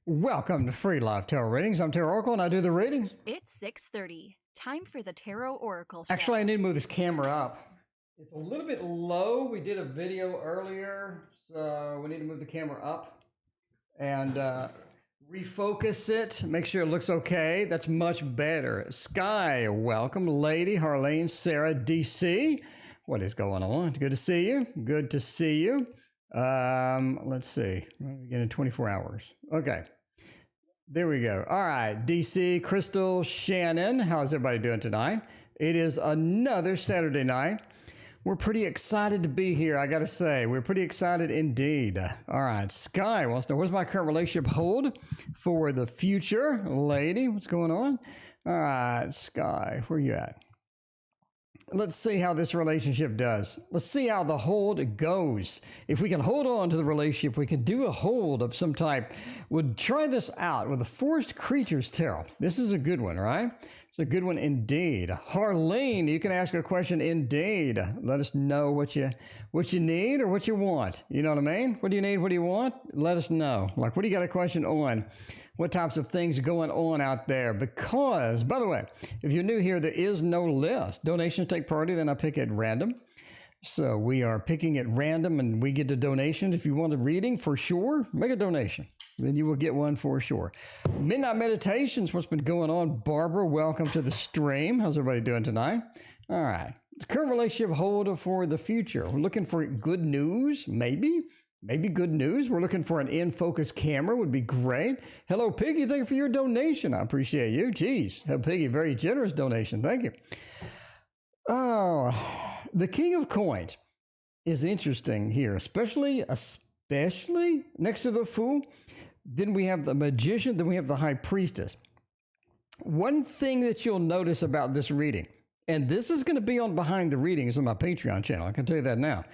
Welcome to Free Live Tarot Readings. I'm Tarot Oracle and I do the readings. It's 6:30. Time for the Tarot Oracle Show. Actually, I need to move this camera up. It's a little bit low. We did a video earlier, so we need to move the camera up and refocus it. Make sure it looks okay. That's much better. Sky, welcome. Lady, Harlene, Sarah, DC. What is going on? Good to see you. Good to see you. Let's see. We get in 24 hours. Okay. There we go. All right, DC, Crystal, Shannon, how's everybody doing tonight? It is another Saturday night. We're pretty excited to be here, I got to say. We're pretty excited indeed. All right, Sky wants to know, what does my current relationship hold for the future? Lady, what's going on? All right, Sky, where you at? Let's see how this relationship does. Let's see how the hold goes. If we can hold on to the relationship, we can do a hold of some type. We'll try this out with the Forest Creatures Tarot. This is a good one, right? It's a good one indeed. Harlene, you can ask a question indeed. Let us know what you need or what you want. You know what I mean? What do you need? What do you want? Let us know. Like, what do you got a question on? What types of things are going on out there? Because, by the way, if you're new here, there is no list. Donations take priority, then I pick at random. So we are picking at random and we get a donation. If you want a reading, for sure, make a donation. Then you will get one for sure. Midnight Meditations, what's been going on? Barbara, welcome to the stream. How's everybody doing tonight? All right. Current relationship hold for the future. We're looking for good news, maybe. Maybe good news. We're looking for an in-focus camera would be great. Hello, Piggy. Thank you for your donation. I appreciate you. Jeez. Piggy, very generous donation. Thank you. Oh, the King of Coins is interesting here, especially next to the Fool. Then we have the Magician. Then we have the High Priestess. One thing that you'll notice about this reading, and this is going to be on Behind the Readings on my Patreon channel. I can tell you that now.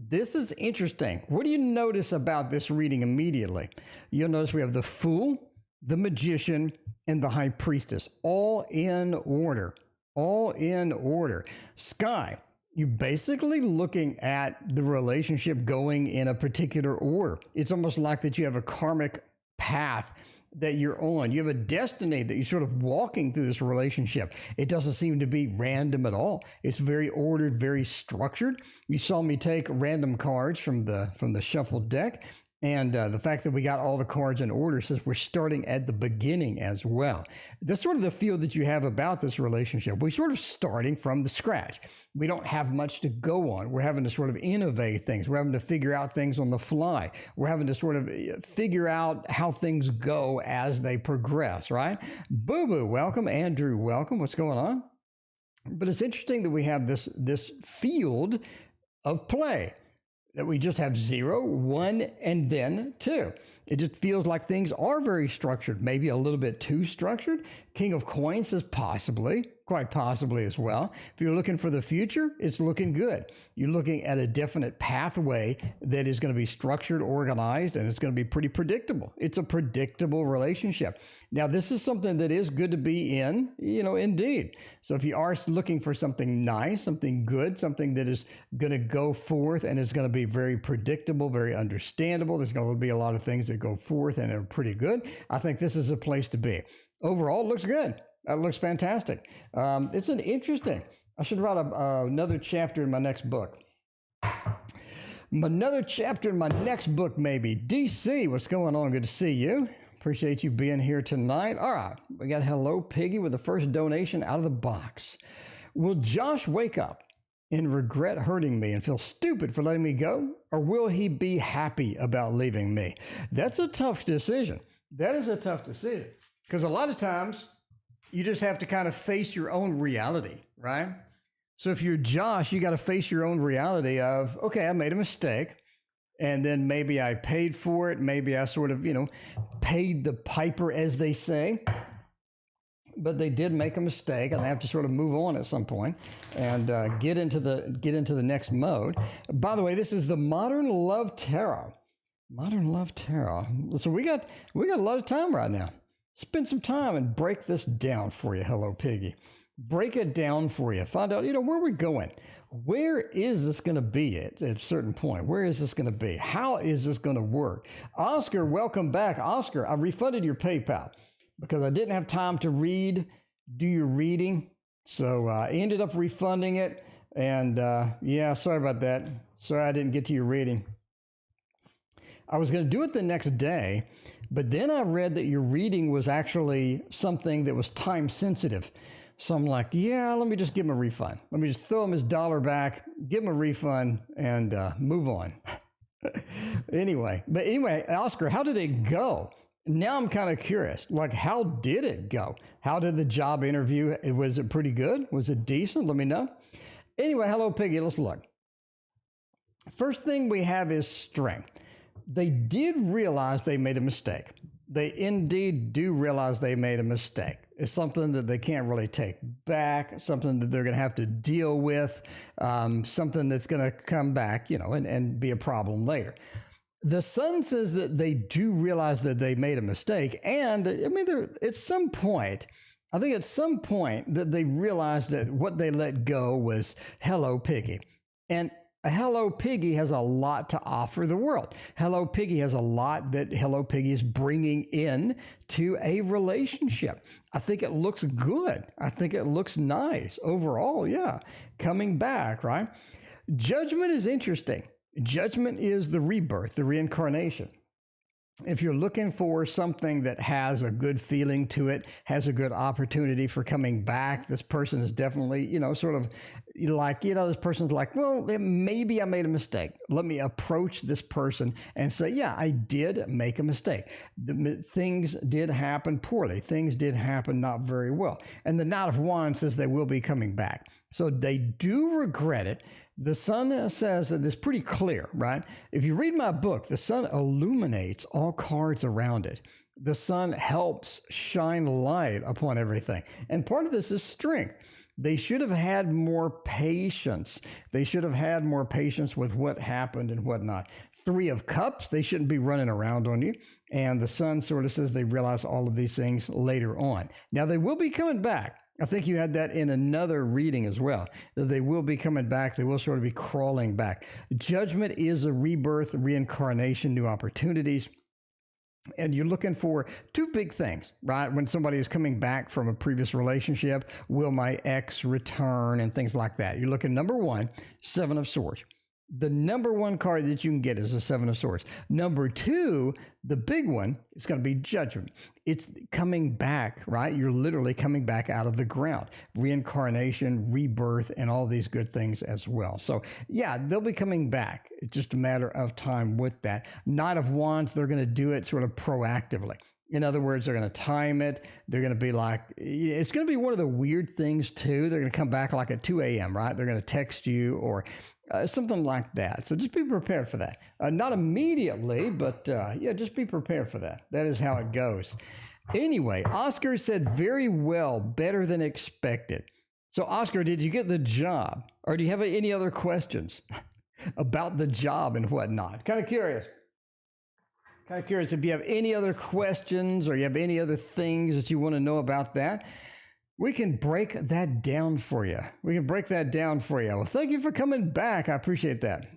This is interesting. What do you notice about this reading immediately? You'll notice we have the Fool, the Magician, and the High Priestess, all in order. All in order. Sky, you're basically looking at the relationship going in a particular order. It's almost like that you have a karmic path that you're on. You have a destiny that you're sort of walking through this relationship. It doesn't seem to be random at all. It's very ordered, very structured. You saw me take random cards from the shuffled deck. And the fact that we got all the cards in order says we're starting at the beginning as well. That's sort of the feel that you have about this relationship. We're sort of starting from the scratch. We don't have much to go on. We're having to sort of innovate things. We're having to figure out things on the fly. We're having to sort of figure out how things go as they progress, right? Boo-boo, welcome. Andrew, welcome. What's going on? But it's interesting that we have this field of play. That we just have 0, 1, and then 2. It just feels like things are very structured, maybe a little bit too structured. King of Coins says possibly, quite possibly as well. If you're looking for the future, it's looking good. You're looking at a definite pathway that is going to be structured, organized, and it's going to be pretty predictable. It's a predictable relationship. Now, this is something that is good to be in, indeed. So if you are looking for something nice, something good, something that is going to go forth and is going to be very predictable, very understandable, there's going to be a lot of things that go forth and are pretty good, I think this is a place to be. Overall, it looks good. It looks fantastic. It's an interesting. I should write another chapter in my next book. Another chapter in my next book, maybe. DC, what's going on? Good to see you. Appreciate you being here tonight. All right. We got Hello Piggy with the first donation out of the box. Will Josh wake up and regret hurting me and feel stupid for letting me go? Or will he be happy about leaving me? That's a tough decision. That is a tough decision. Because a lot of times, you just have to kind of face your own reality, right? So if you're Josh, you got to face your own reality of, okay, I made a mistake. And then maybe I paid for it. Maybe I sort of, paid the piper, as they say. But they did make a mistake, and they have to sort of move on at some point and get into the next mode. By the way, this is the Modern Love Tarot. Modern Love Tarot. So we got a lot of time right now. Spend some time and break this down for you. Hello, Piggy. break it down for you. Find out, where we're going. Where is this going to be at a certain point? Where is this going to be? How is this going to work? Oscar, welcome back. Oscar, I refunded your PayPal because I didn't have time to do your reading. So I ended up refunding it. And yeah, sorry about that. Sorry I didn't get to your reading. I was going to do it the next day, but then I read that your reading was actually something that was time sensitive. So I'm like, yeah, let me just give him a refund. Let me just throw him his dollar back, give him a refund, and move on. Anyway, Oscar, how did it go? Now I'm kind of curious, like, how did it go? How did the job interview? Was it pretty good? Was it decent? Let me know. Anyway, hello, Piggy. Let's look. First thing we have is strength. They did realize they made a mistake. They indeed do realize they made a mistake. It's something that they can't really take back, something that they're going to have to deal with, something that's going to come back, and be a problem later. The Sun says that they do realize that they made a mistake. And at some point that they realized that what they let go was Hello Piggy. And Hello Piggy has a lot to offer the world. Hello Piggy has a lot that Hello Piggy is bringing in to a relationship. I think it looks good. I think it looks nice overall. Yeah. Coming back, right? Judgment is interesting. Judgment is the rebirth, the reincarnation. If you're looking for something that has a good feeling to it, has a good opportunity for coming back, this person is definitely, sort of like, this person's like, well, maybe I made a mistake. Let me approach this person and say, yeah, I did make a mistake. Things did happen poorly. Things did happen not very well. And the Knight of Wands says they will be coming back. So they do regret it. The Sun says that it's pretty clear, right? If you read my book, the Sun illuminates all cards around it. The Sun helps shine light upon everything. And part of this is strength. They should have had more patience. They should have had more patience with what happened and whatnot. Three of Cups, they shouldn't be running around on you. And the Sun sort of says they realize all of these things later on. Now, they will be coming back. I think you had that in another reading as well, that they will be coming back. They will sort of be crawling back. Judgment is a rebirth, reincarnation, new opportunities. And you're looking for two big things, right? When somebody is coming back from a previous relationship, will my ex return and things like that? You're looking, number one, Seven of Swords. The number one card that you can get is the Seven of Swords. Number two, the big one, is going to be Judgment. It's coming back, right? You're literally coming back out of the ground. Reincarnation, rebirth, and all these good things as well. So yeah, they'll be coming back. It's just a matter of time with that. Knight of Wands, they're going to do it sort of proactively. In other words, they're going to time it. They're going to be like, it's going to be one of the weird things too. They're going to come back like at 2 a.m., right? They're going to text you or something like that. So just be prepared for that. Not immediately, but yeah, just be prepared for that. That is how it goes. Anyway, Oscar said, very well, better than expected. So Oscar, did you get the job? Or do you have any other questions about the job and whatnot? Kind of curious if you have any other questions or you have any other things that you want to know about that. We can break that down for you. Well, thank you for coming back. I appreciate that.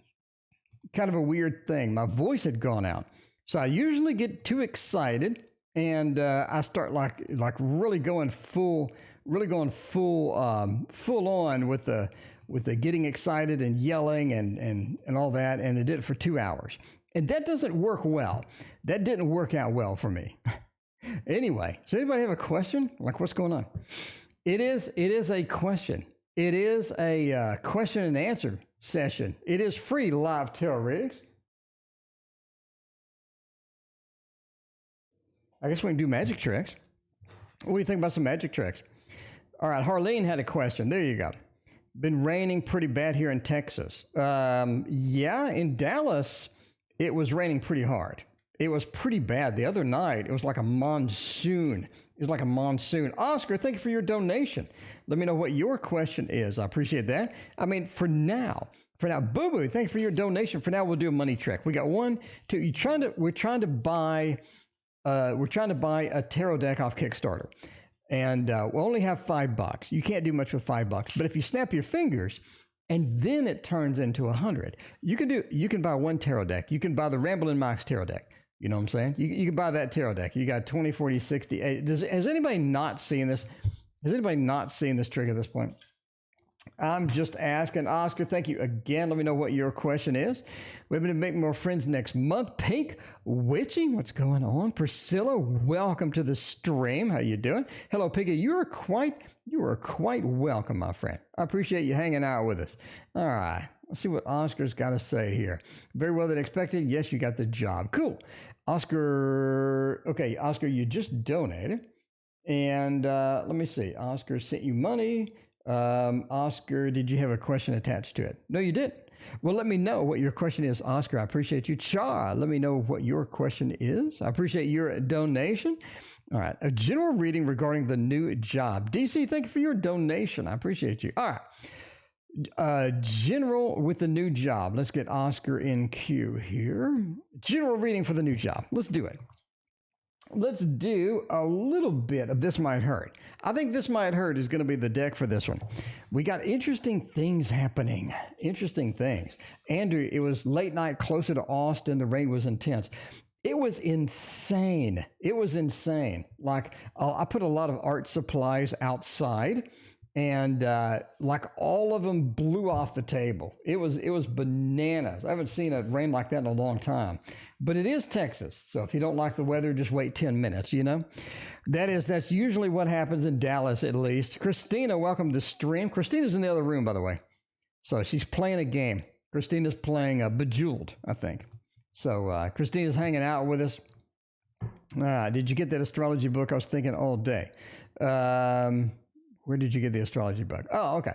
Kind of a weird thing. My voice had gone out. So I usually get too excited and I start like really going full on with the getting excited and yelling and all that. And it did it for 2 hours. And that doesn't work well. That didn't work out well for me. Anyway, does anybody have a question? Like, what's going on? It is a question. It is a question and answer session. It is free live tarot readings. I guess we can do magic tricks. What do you think about some magic tricks? All right, Harleen had a question. There you go. Been raining pretty bad here in Texas. Yeah, in Dallas, it was raining pretty hard. It was pretty bad. The other night, it was like a monsoon. Oscar, thank you for your donation. Let me know what your question is. I appreciate that. I mean, for now, Boo Boo, thank you for your donation. For now, we'll do a money trick. We got 1, 2. We're trying to buy a tarot deck off Kickstarter. And we'll only have $5. You can't do much with $5. But if you snap your fingers and then it turns into 100, you can buy one tarot deck. You can buy the Ramblin' Mike's tarot deck. You know what I'm saying? You can buy that tarot deck. You got 20, 40, 60, 80. Has anybody not seen this? Has anybody not seen this trick at this point? I'm just asking. Oscar, thank you again. Let me know what your question is. We're going to make more friends next month. Pink Witching, what's going on? Priscilla, welcome to the stream. How you doing? Hello, Piggy. You are quite welcome, my friend. I appreciate you hanging out with us. All right. Let's see what Oscar's got to say here. Very well than expected. Yes, you got the job. Cool. Oscar. Okay, Oscar, you just donated. And let me see. Oscar sent you money. Oscar, did you have a question attached to it? No, you didn't. Well, let me know what your question is, Oscar. I appreciate you. Char, let me know what your question is. I appreciate your donation. All right. A general reading regarding the new job. DC, thank you for your donation. I appreciate you. All right. General with the new job. Let's get Oscar in queue here. General reading for the new job. Let's do it. Let's do a little bit of This Might Hurt. I think This Might Hurt is going to be the deck for this one. We got interesting things happening. Interesting things. Andrew, it was late night closer to Austin. The rain was intense. It was insane. It was insane. Like, I put a lot of art supplies outside, and like all of them blew off the table. It was bananas. I haven't seen it rain like that in a long time. But it is Texas, so if you don't like the weather, just wait 10 minutes, you know? That's usually what happens in Dallas, at least. Christina, welcome to the stream. Christina's in the other room, by the way. So she's playing a game. Christina's playing Bejeweled, I think. So Christina's hanging out with us. Did you get that astrology book? I was thinking all day. Where did you get the astrology book? Oh, okay.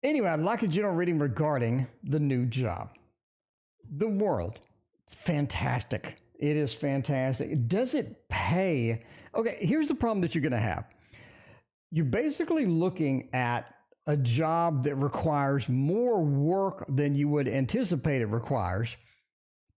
Anyway, I'd like a general reading regarding the new job. The world. It's fantastic. It is fantastic. Does it pay? Okay, here's the problem that you're going to have. You're basically looking at a job that requires more work than you would anticipate it requires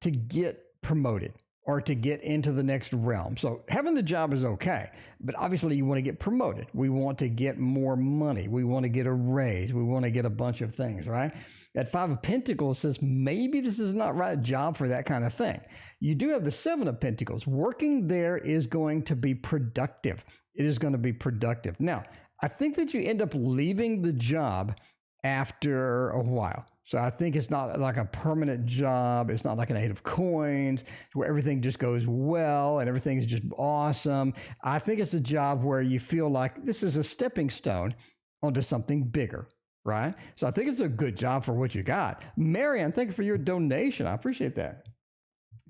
to get promoted or to get into the next realm. So having the job is okay, but obviously you want to get promoted. We want to get more money. We want to get a raise. We want to get a bunch of things, right? That Five of Pentacles says maybe this is not right job for that kind of thing. You do have the Seven of Pentacles. Working there is going to be productive. It is going to be productive. Now, I think that you end up leaving the job after a while. So I think it's not like a permanent job. It's not like an 8 of coins where everything just goes well and everything is just awesome. I think it's a job where you feel like this is a stepping stone onto something bigger, right? So I think it's a good job for what you got. Marianne, thank you for your donation. I appreciate that.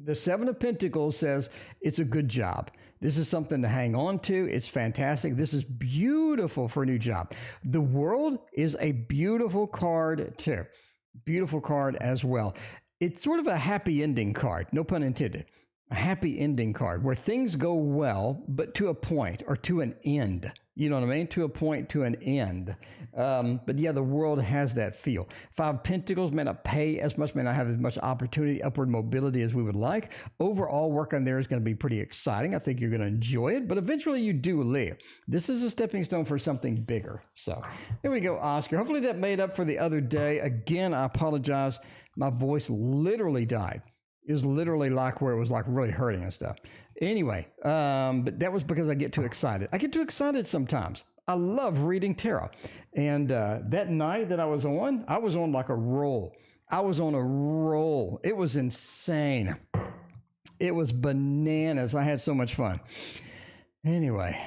The Seven of Pentacles says it's a good job. This is something to hang on to. It's fantastic. This is beautiful for a new job. The World is a beautiful card too. Beautiful card as well. It's sort of a happy ending card, no pun intended. A happy ending card where things go well, but to a point or to an end. You know what I mean? To a point, to an end. But yeah, the World has that feel. Five of Pentacles may not pay as much, may not have as much opportunity, upward mobility as we would like. Overall, work on there is going to be pretty exciting. I think you're going to enjoy it, but eventually you do leave. This is a stepping stone for something bigger. So there we go, Oscar. Hopefully that made up for the other day. Again, I apologize. My voice literally died. It was literally like where it was like really hurting and stuff. Anyway, but that was because I get too excited. I get too excited sometimes. I love reading tarot. And that night that I was on like a roll. I was on a roll. It was insane. It was bananas. I had so much fun. Anyway,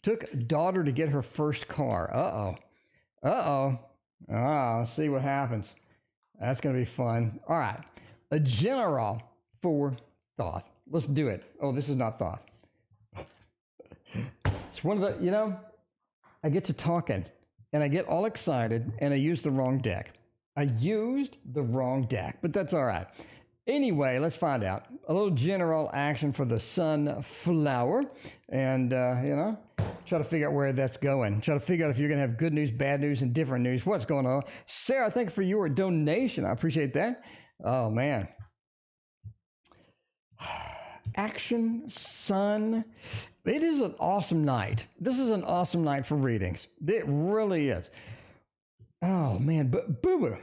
took daughter to get her first car. Let's see what happens. That's going to be fun. All right. A general for Thoth. Let's do it. Oh, this is not Thoth. It's one of the, I get to talking and I get all excited and I use the wrong deck. I used the wrong deck, but that's all right. Anyway, let's find out. A little general action for the sunflower and, try to figure out where that's going. Try to figure out if you're going to have good news, bad news, and different news. What's going on? Sarah, thank you for your donation. I appreciate that. Oh, man. Action, sun, It is an awesome night. This is an awesome night for readings. It really is. Oh, man. But Boo Boo,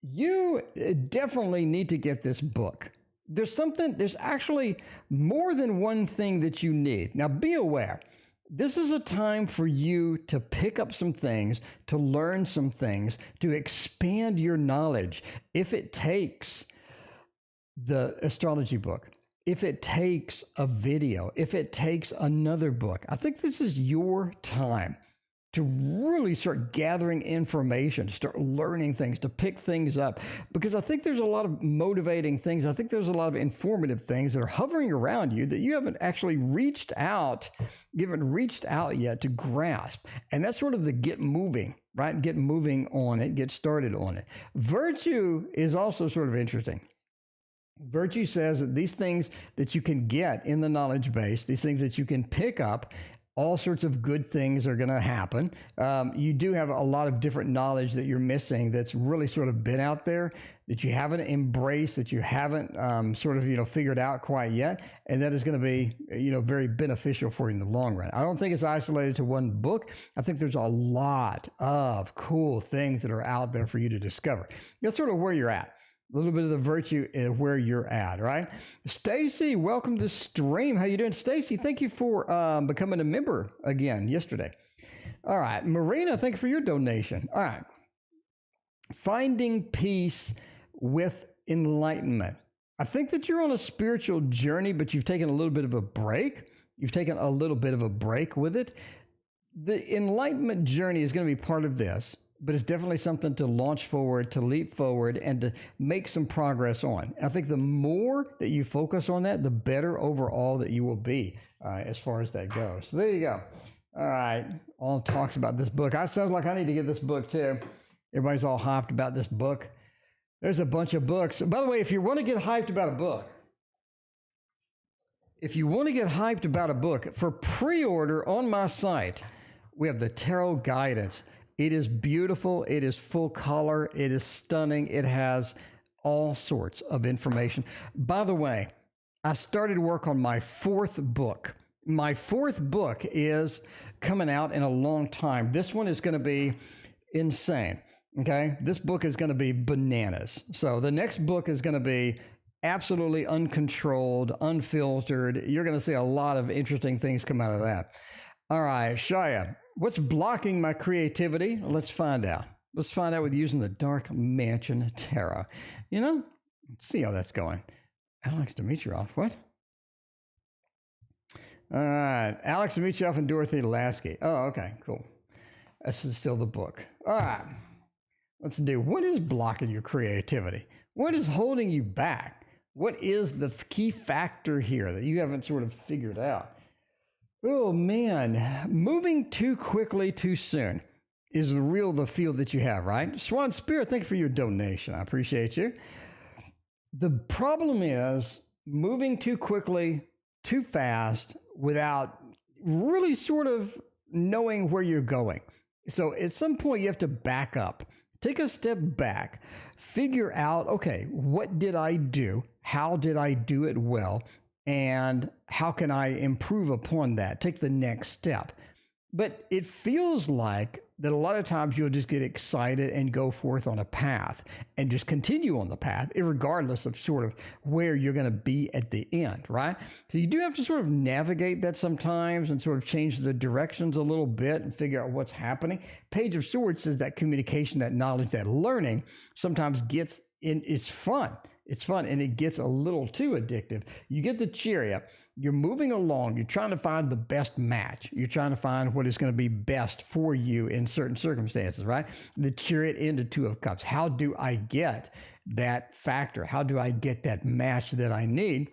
you definitely need to get this book. There's actually more than one thing that you need. Now, be aware. This is a time for you to pick up some things, to learn some things, to expand your knowledge. If it takes the astrology book, if it takes a video, if it takes another book, I think this is your time to really start gathering information, to start learning things, to pick things up. Because I think there's a lot of motivating things. I think there's a lot of informative things that are hovering around you that you haven't actually reached out, you haven't reached out yet to grasp. And that's sort of the get moving, right? Get moving on it, get started on it. Virtue is also sort of interesting. Virtue says that these things that you can get in the knowledge base, these things that you can pick up, all sorts of good things are going to happen. You do have a lot of different knowledge that you're missing that's really sort of been out there that you haven't embraced, that you haven't figured out quite yet. And that is going to be, very beneficial for you in the long run. I don't think it's isolated to one book. I think there's a lot of cool things that are out there for you to discover. That's sort of where you're at. A little bit of the virtue is where you're at, right? Stacy, welcome to the stream. How you doing, Stacy? Thank you for becoming a member again yesterday. All right, Marina, thank you for your donation. All right, finding peace with enlightenment. I think that you're on a spiritual journey, but you've taken a little bit of a break. You've taken a little bit of a break with it. The enlightenment journey is going to be part of this, but it's definitely something to launch forward, to leap forward, and to make some progress on. I think the more that you focus on that, the better overall that you will be as far as that goes. So there you go. All right. All talks about this book. I sound like I need to get this book too. Everybody's all hyped about this book. There's a bunch of books. By the way, if you want to get hyped about a book, for pre-order on my site, we have the Tarot Guidance. It is beautiful. It is full color. It is stunning. It has all sorts of information. By the way, I started work on my fourth book. My fourth book is coming out in a long time. This one is going to be insane. Okay. This book is going to be bananas. So the next book is going to be absolutely uncontrolled, unfiltered. You're going to see a lot of interesting things come out of that. All right, Shia. What's blocking my creativity? Let's find out. Let's find out with using the Dark Mansion Tarot. Let's see how that's going. Alex Dimitrov, what? All right, Alex Dimitrov and Dorothy Lasky. Oh, okay, cool. This is still the book. All right, let's do, what is blocking your creativity? What is holding you back? What is the key factor here that you haven't sort of figured out? Oh, man, moving too quickly too soon is the feel that you have, right? Swan Spirit, thank you for your donation. I appreciate you. The problem is moving too quickly, too fast, without really sort of knowing where you're going. So at some point, you have to back up. Take a step back, figure out, okay, what did I do? How did I do it well? And how can I improve upon that? Take the next step. But it feels like that a lot of times you'll just get excited and go forth on a path and just continue on the path, regardless of sort of where you're going to be at the end, right? So you do have to sort of navigate that sometimes and sort of change the directions a little bit and figure out what's happening. Page of Swords says that communication, that knowledge, that learning sometimes gets in, it's fun. It's fun, and it gets a little too addictive. You get the Chariot. You're moving along. You're trying to find the best match. You're trying to find what is going to be best for you in certain circumstances, right? The Chariot into Two of Cups. How do I get that factor? How do I get that match that I need?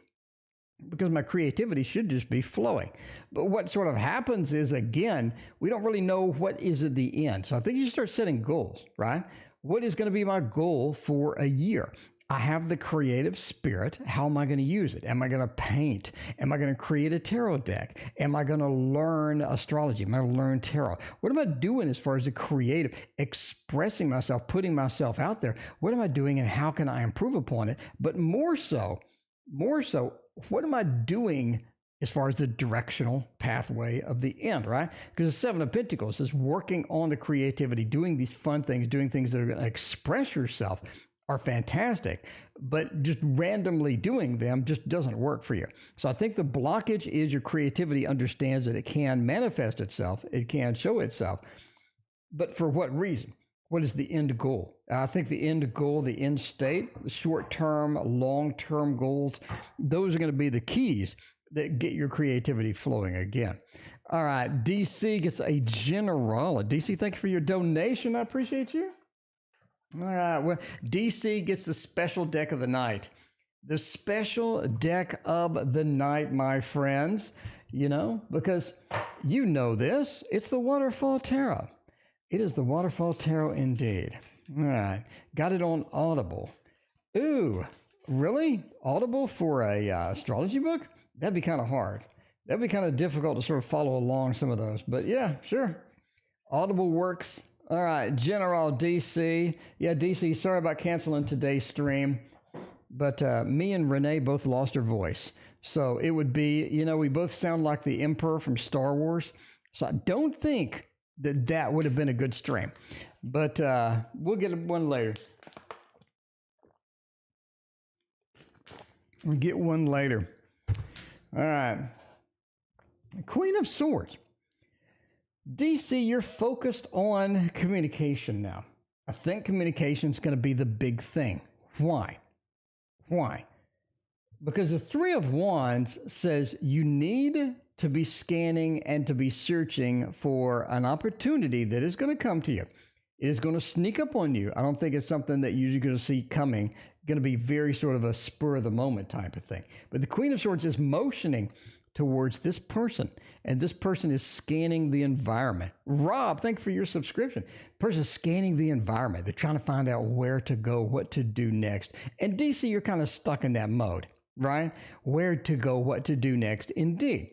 Because my creativity should just be flowing. But what sort of happens is, again, we don't really know what is at the end. So I think you start setting goals, right? What is going to be my goal for a year? I have the creative spirit. How am I going to use it? Am I going to paint? Am I going to create a tarot deck? Am I going to learn astrology? Am I going to learn tarot? What am I doing as far as the creative, expressing myself, putting myself out there? What am I doing and how can I improve upon it? But more so, what am I doing as far as the directional pathway of the end, right? Because the Seven of Pentacles is working on the creativity, doing these fun things, doing things that are going to express yourself are fantastic, but just randomly doing them just doesn't work for you. So I think the blockage is your creativity understands that it can manifest itself, it can show itself, but for what reason? What is the end goal? I think the end goal, the end state, the short-term, long-term goals, those are going to be the keys that get your creativity flowing again. All right, DC gets a general. DC, thank you for your donation. I appreciate you. All right, well, DC gets the special deck of the night. The special deck of the night, my friends, because you know this. It's the Waterfall Tarot. It is the Waterfall Tarot indeed. All right, got it on Audible. Ooh, really? Audible for a astrology book? That'd be kind of hard. That'd be kind of difficult to sort of follow along some of those. But yeah, sure. Audible works. All right, General DC. Yeah, DC, sorry about canceling today's stream. But me and Renee both lost our voice. So it would be, we both sound like the Emperor from Star Wars. So I don't think that would have been a good stream. But we'll get one later. We'll get one later. All right. Queen of Swords. DC, you're focused on communication now. I think communication is going to be the big thing. Why? Because the Three of Wands says you need to be scanning and to be searching for an opportunity that is going to come to you. It is going to sneak up on you. I don't think it's something that you're going to see coming. Going to be very sort of a spur of the moment type of thing. But the Queen of Swords is motioning towards this person, and this person is scanning the environment. Rob, thank you for your subscription. Person is scanning the environment. They're trying to find out where to go, what to do next. And DC, you're kind of stuck in that mode, right? Where to go, what to do next, indeed.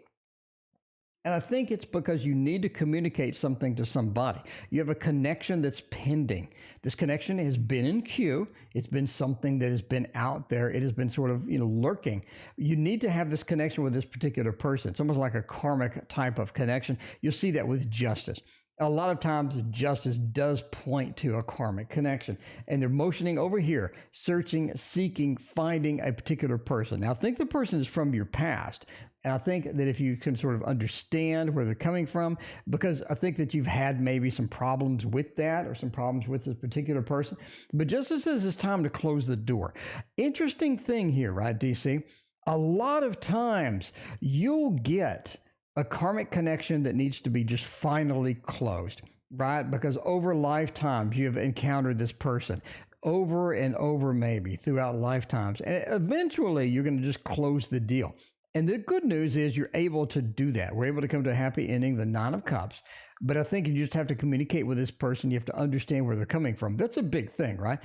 And I think it's because you need to communicate something to somebody. You have a connection that's pending. This connection has been in queue. It's been something that has been out there. It has been sort of, lurking. You need to have this connection with this particular person. It's almost like a karmic type of connection. You'll see that with justice. A lot of times justice does point to a karmic connection, and they're motioning over here, searching, seeking, finding a particular person. Now, I think the person is from your past, and I think that if you can sort of understand where they're coming from, because I think that you've had maybe some problems with that or some problems with this particular person, but justice says it's time to close the door. Interesting thing here, right, DC? A lot of times you'll get a karmic connection that needs to be just finally closed, right? Because over lifetimes, you have encountered this person over and over, maybe throughout lifetimes. And eventually, you're going to just close the deal. And the good news is you're able to do that. We're able to come to a happy ending, the Nine of Cups. But I think you just have to communicate with this person. You have to understand where they're coming from. That's a big thing, right?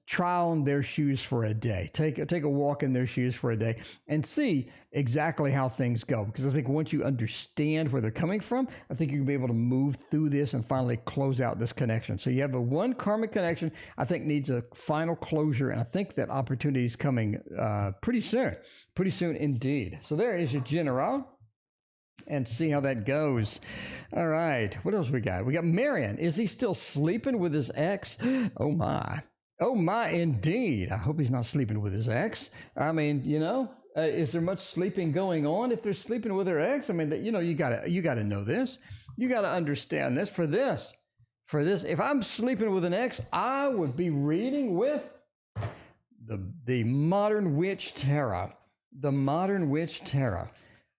Try on their shoes for a day. Take a walk in their shoes for a day and see exactly how things go. Because I think once you understand where they're coming from, I think you'll be able to move through this and finally close out this connection. So you have a one karmic connection, I think needs a final closure. And I think that opportunity is coming pretty soon indeed. So there is your general. And see how that goes. All right. What else we got? We got Marion. Is he still sleeping with his ex? Oh, my. Oh, my, indeed. I hope he's not sleeping with his ex. I mean, is there much sleeping going on if they're sleeping with their ex? I mean, you gotta know this. You got to understand this. For this, if I'm sleeping with an ex, I would be reading with the Modern Witch Tarot. The Modern Witch Tarot.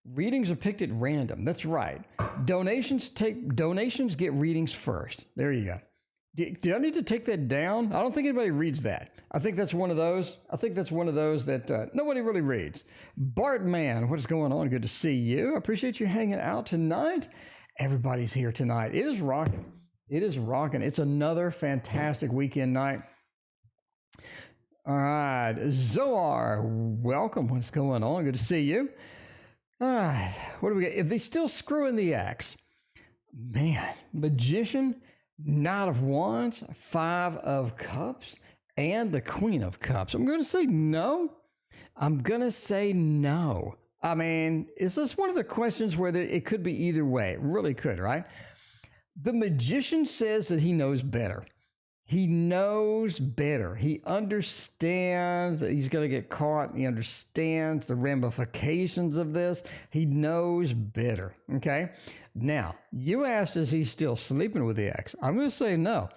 Readings are picked at random. That's right. Donations get readings first. There you go. Do I need to take that down? I don't think anybody reads that. I think that's one of those that nobody really reads. Bartman, what is going on? Good to see you. I appreciate you hanging out tonight. Everybody's here tonight. It is rocking. It's another fantastic weekend night. All right. Zoar, welcome. What's going on? Good to see you. All right, what do we get? If they still screw in the axe, man, Magician, Knight of Wands, Five of Cups, and the Queen of Cups. I'm going to say no. I mean, is this one of the questions where it could be either way? It really could, right? The Magician says that he knows better. He knows better. He understands that he's going to get caught. He understands the ramifications of this. He knows better. Okay. Now, you asked, is he still sleeping with the ex? I'm going to say no.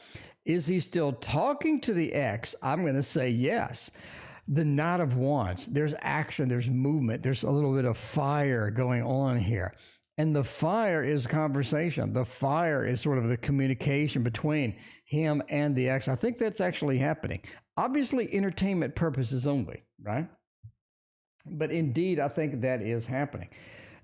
Is he still talking to the ex? I'm going to say yes. The Knight of Wands, there's action, there's movement, there's a little bit of fire going on here. And the fire is conversation. The fire is sort of the communication between him and the ex. I think that's actually happening. Obviously, entertainment purposes only, right? But indeed, I think that is happening.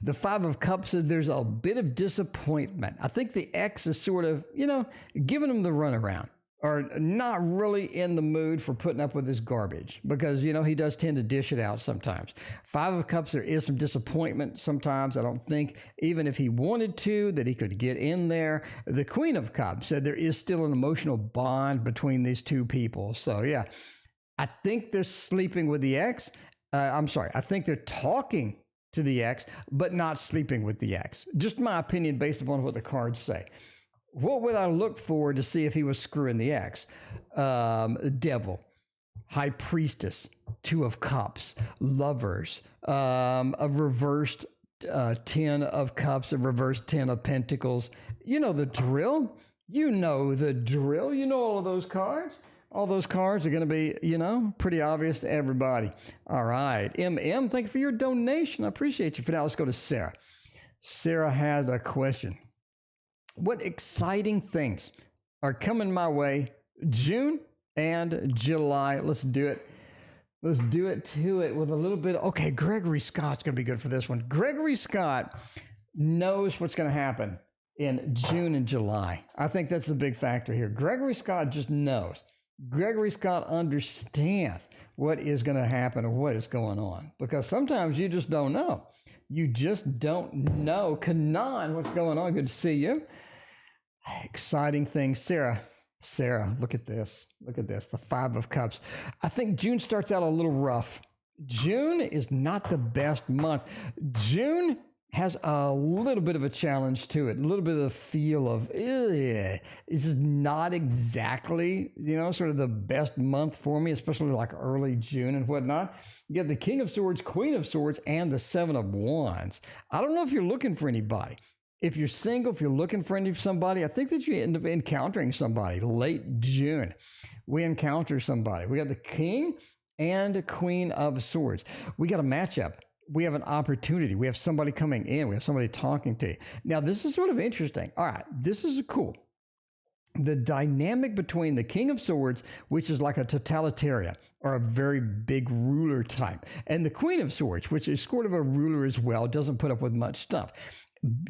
The Five of Cups says there's a bit of disappointment. I think the ex is sort of, giving him the runaround, or not really in the mood for putting up with this garbage because, he does tend to dish it out sometimes. Five of Cups, there is some disappointment sometimes. I don't think, even if he wanted to, that he could get in there. The Queen of Cups said there is still an emotional bond between these two people. So, yeah, I think they're sleeping with the ex. I think they're talking to the ex, but not sleeping with the ex. Just my opinion based upon what the cards say. What would I look for to see if he was screwing the ex? Devil, High Priestess, Two of Cups, Lovers, a reversed 10 of Cups, a reversed 10 of Pentacles. You know the drill. You know the drill. You know all of those cards. All those cards are going to be, pretty obvious to everybody. All right. MM, thank you for your donation. I appreciate you. For now, let's go to Sarah. Sarah has a question. What exciting things are coming my way June and July? Let's do it. Let's do it to it with a little bit. Okay, Gregory Scott's going to be good for this one. Gregory Scott knows what's going to happen in June and July. I think that's the big factor here. Gregory Scott just knows. Gregory Scott understands what is going to happen and what is going on, because sometimes you just don't know. You just don't know. Kanan, what's going on? Good to see you. Exciting things. Sarah, look at this. Look at this. The Five of Cups. I think June starts out a little rough. June is not the best month. June has a little bit of a challenge to it, a little bit of the feel of, this is not exactly, sort of the best month for me, especially like early June and whatnot. You get the King of Swords, Queen of Swords, and the Seven of Wands. I don't know if you're looking for anybody. If you're single, if you're looking for somebody, I think that you end up encountering somebody late June. We encounter somebody. We got the King and Queen of Swords. We got a matchup. We have an opportunity. We have somebody coming in. We have somebody talking to you. Now, this is sort of interesting. All right, this is cool. The dynamic between the King of Swords, which is like a totalitarian or a very big ruler type, and the Queen of Swords, which is sort of a ruler as well, doesn't put up with much stuff.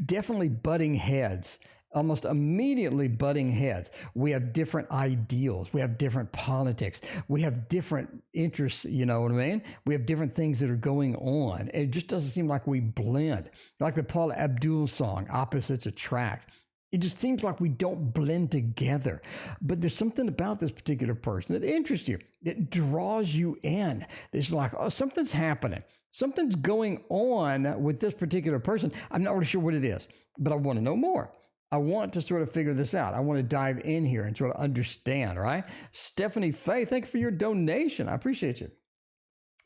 Definitely butting heads. Almost immediately butting heads. We have different ideals. We have different politics. We have different interests, you know what I mean? We have different things that are going on. It just doesn't seem like we blend. Like the Paula Abdul song, Opposites Attract. It just seems like we don't blend together. But there's something about this particular person that interests you, that draws you in. It's like, oh, something's happening. Something's going on with this particular person. I'm not really sure what it is, but I want to know more. I want to sort of figure this out. I want to dive in here and sort of understand, right? Stephanie Faye, thank you for your donation. I appreciate you.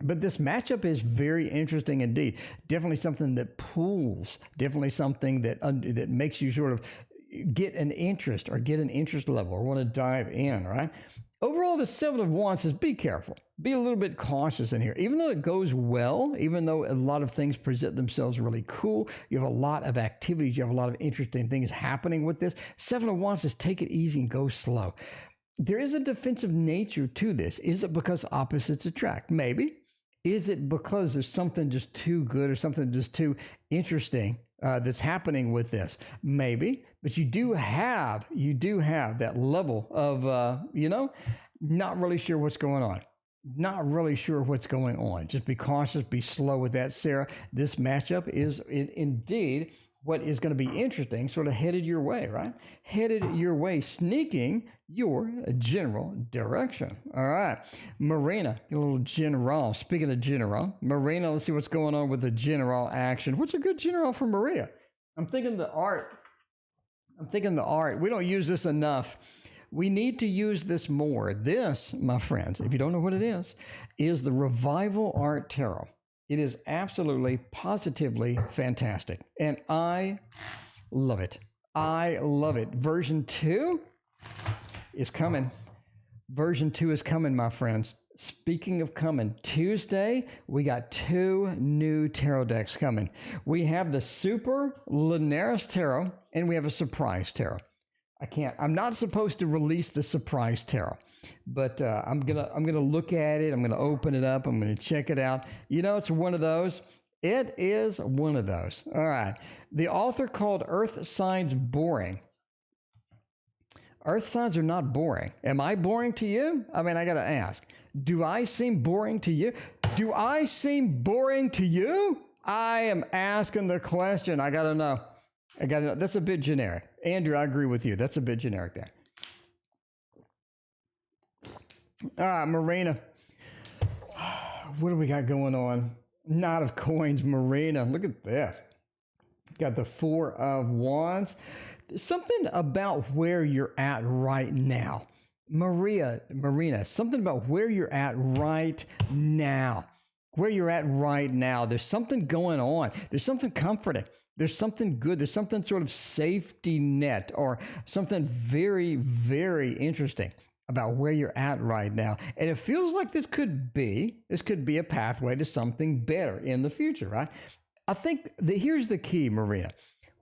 But this matchup is very interesting indeed. Definitely something that pulls, definitely something that makes you sort of get an interest or get an interest level or want to dive in, right? Overall, the Seven of Wands says be careful. Be a little bit cautious in here. Even though it goes well, even though a lot of things present themselves really cool, you have a lot of activities, you have a lot of interesting things happening with this. Seven of Wands says take it easy and go slow. There is a defensive nature to this. Is it because opposites attract? Maybe. Is it because there's something just too good or something just too interesting that's happening with this? Maybe. But you do have that level of, not really sure what's going on. Not really sure what's going on. Just be cautious, be slow with that, Sarah. This matchup is indeed what is going to be interesting sort of headed your way, right? Headed your way, sneaking your general direction. All right. Marina, a little general. Speaking of general, Marina, let's see what's going on with the general action. What's a good general for Maria? I'm thinking the art. We don't use this enough. We need to use this more. This, my friends, if you don't know what it is the Revival Art Tarot. It is absolutely, positively fantastic. And I love it. I love it. Version 2 is coming. Version 2 is coming, my friends. Speaking of coming, Tuesday, we got 2 new tarot decks coming. We have the Super Linares Tarot, and we have a Surprise Tarot. I'm not supposed to release the Surprise Tarot, but I'm gonna look at it. I'm gonna open it up. I'm gonna check it out. You know, it's one of those. It is one of those. All right. The author called Earth Signs boring. Earth signs are not boring. Am I boring to you? I mean, I got to ask. Do I seem boring to you? Do I seem boring to you? I am asking the question. I got to know. That's a bit generic. Andrew, I agree with you. That's a bit generic there. All right, Marina. What do we got going on? Knight of Coins, Marina. Look at this. Got the 4 of Wands. There's something about where you're at right now. Marina, something about where you're at right now. Where you're at right now. There's something going on. There's something comforting. There's something good. There's something sort of safety net or something very, very interesting about where you're at right now. And it feels like this could be a pathway to something better in the future, right? I think here's the key, Marina.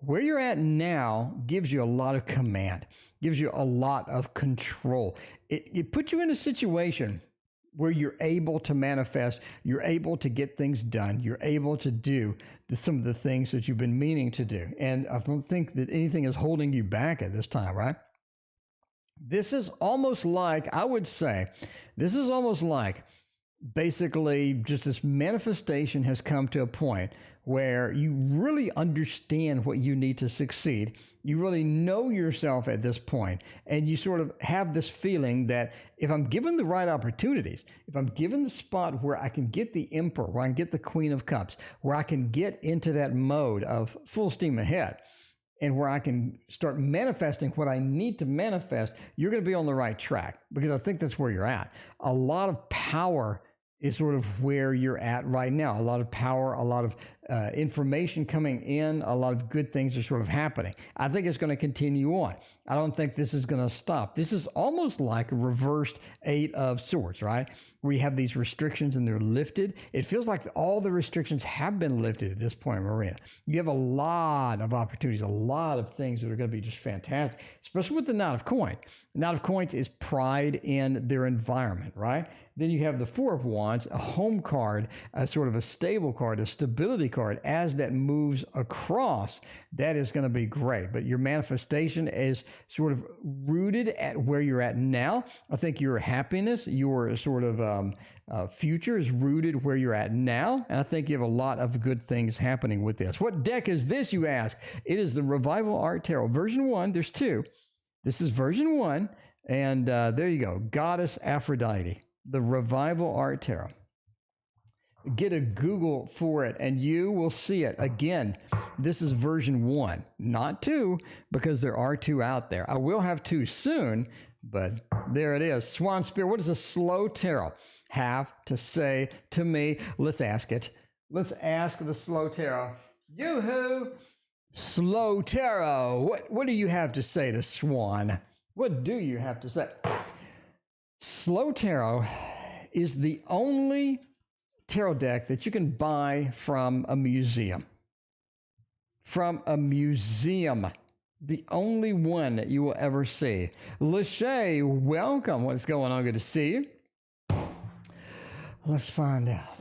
Where you're at now gives you a lot of command, gives you a lot of control. It puts you in a situation where you're able to manifest, you're able to get things done, you're able to do some of the things that you've been meaning to do. And I don't think that anything is holding you back at this time, right? This is almost like, I would say, this is almost like basically just this manifestation has come to a point where you really understand what you need to succeed. You really know yourself at this point, and you sort of have this feeling that if I'm given the right opportunities, if I'm given the spot where I can get the Emperor, where I can get the Queen of Cups, where I can get into that mode of full steam ahead, and where I can start manifesting what I need to manifest, you're going to be on the right track, because I think that's where you're at. A lot of power is sort of where you're at right now. A lot of power, a lot of information coming in, a lot of good things are sort of happening. I think it's going to continue on. I don't think this is going to stop. This is almost like a reversed 8 of Swords, right? We have these restrictions and they're lifted. It feels like all the restrictions have been lifted at this point, Maria. You have a lot of opportunities, a lot of things that are going to be just fantastic, especially with the Knight of Coins. The Knight of Coins is pride in their environment, right? Then you have the 4 of Wands, a home card, a sort of a stable card, a stability card. As that moves across, that is going to be great. But your manifestation is sort of rooted at where you're at now. I think your happiness, your sort of future is rooted where you're at now. And I think you have a lot of good things happening with this. What deck is this, you ask? It is the Revival Art Tarot. Version 1, there's 2. This is version 1. And there you go. Goddess Aphrodite. The Revival Art Tarot. Get a Google for it and you will see it. Again, this is version 1, not 2, because there are 2 out there. I will have 2 soon, but there it is. Swan Spirit, what does a slow tarot have to say to me? Let's ask it. Let's ask the slow tarot. Yoo-hoo! Slow tarot, what do you have to say to Swan? What do you have to say? Slow tarot is the only tarot deck that you can buy from a museum. From a museum. The only one that you will ever see. Lachey, welcome. What's going on? Good to see you. Let's find out.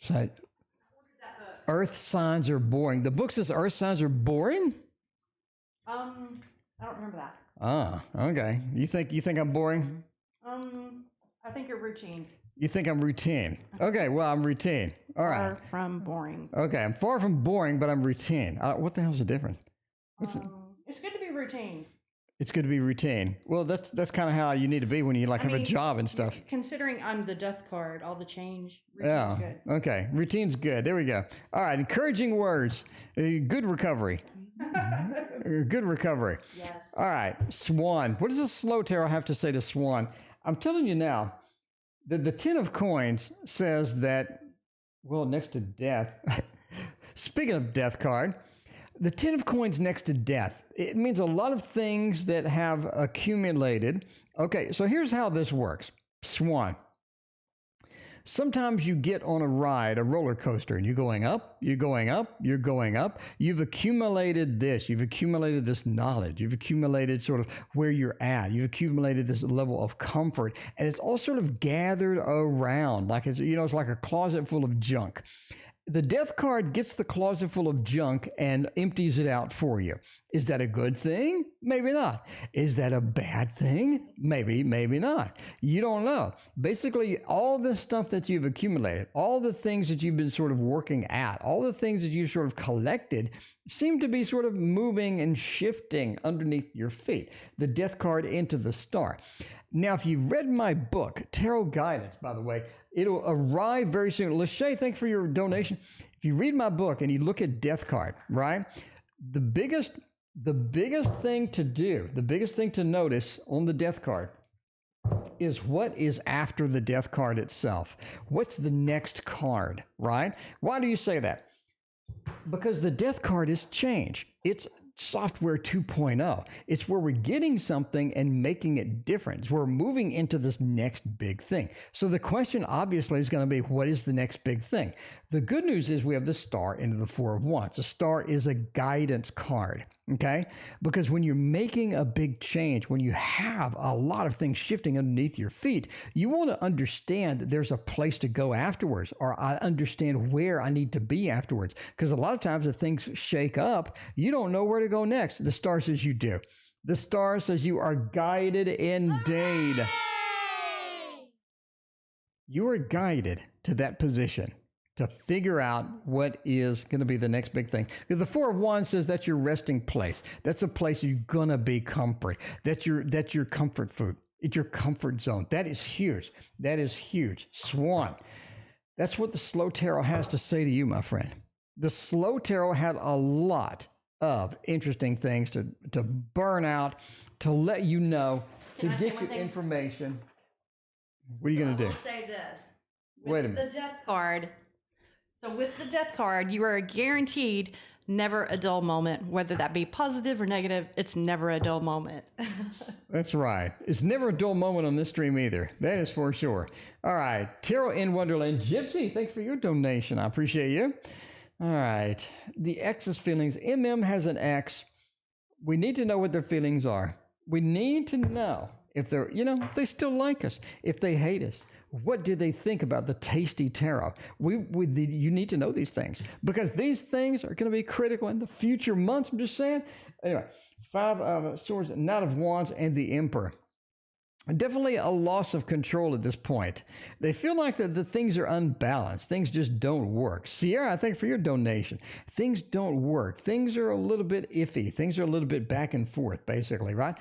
So, Earth signs are boring. The book says Earth signs are boring? I don't remember that. Ah, okay. You think I'm boring? I think you're routine. You think I'm routine. Okay, well, I'm routine. All right. Far from boring. Okay, I'm far from boring, but I'm routine. What the hell's the difference? It's good to be routine. It's good to be routine. Well, that's kind of how you need to be when you have a job and stuff. Considering I'm the death card, all the change, routine's Yeah. good. Okay. Routine's good. There we go. All right. Encouraging words. Good recovery. Good recovery. Yes. All right. Swan. What does a slow tarot have to say to Swan? I'm telling you now, the Ten of Coins says that, well, next to death. Speaking of death card, the Ten of Coins next to death. It means a lot of things that have accumulated. Okay, so here's how this works. Swan. Sometimes you get on a ride, a roller coaster, and you're going up, you're going up, you're going up. You've accumulated this. You've accumulated this knowledge. You've accumulated sort of where you're at. You've accumulated this level of comfort, and it's all sort of gathered around. Like it's like a closet full of junk. The death card gets the closet full of junk and empties it out for you. Is that a good thing? Maybe not. Is that a bad thing? Maybe not. You don't know. Basically, all the stuff that you've accumulated, all the things that you've been sort of working at, all the things that you've sort of collected seem to be sort of moving and shifting underneath your feet. The death card into the star. Now, if you've read my book, Tarot Guidance, by the way, it'll arrive very soon. Lachey, thanks for your donation. If you read my book and you look at death card, right? The biggest thing to do, the biggest thing to notice on the death card is what is after the death card itself. What's the next card, right? Why do you say that? Because the death card is change. It's software 2.0. It's where we're getting something and making it different. We're moving into this next big thing. So the question obviously is going to be, what is the next big thing? The good news is we have the star into the Four of Wands. A star is a guidance card, okay? Because when you're making a big change, when you have a lot of things shifting underneath your feet, you want to understand that there's a place to go afterwards, or I understand where I need to be afterwards. Because a lot of times if things shake up, you don't know where to go next. The star says you do. The star says you are guided indeed. You are guided to that position to figure out what is going to be the next big thing. Because the Four of Wands says that's your resting place. That's a place you're going to be comfort. That's your comfort food. It's your comfort zone. That is huge. That is huge. Swan. That's what the slow tarot has to say to you, my friend. The slow tarot had a lot of interesting things to burn out, to let you know, to get you information. What are you going to do? I'll say this. Wait a minute. The death card. So with the death card, you are guaranteed never a dull moment, whether that be positive or negative. It's never a dull moment. That's right. It's never a dull moment on this stream either. That is for sure. All right. Tarot in Wonderland. Gypsy, thanks for your donation. I appreciate you. All right. The ex's feelings. MM has an ex. We need to know what their feelings are. We need to know if they're, if they still like us, if they hate us. What do they think about the tasty tarot? You need to know these things, because these things are going to be critical in the future months. I'm just saying. Anyway, Five of Swords, Knight of Wands, and the Emperor. Definitely a loss of control at this point. They feel like that the things are unbalanced. Things just don't work. Sierra, I thank for your donation. Things don't work. Things are a little bit iffy. Things are a little bit back and forth, basically, right?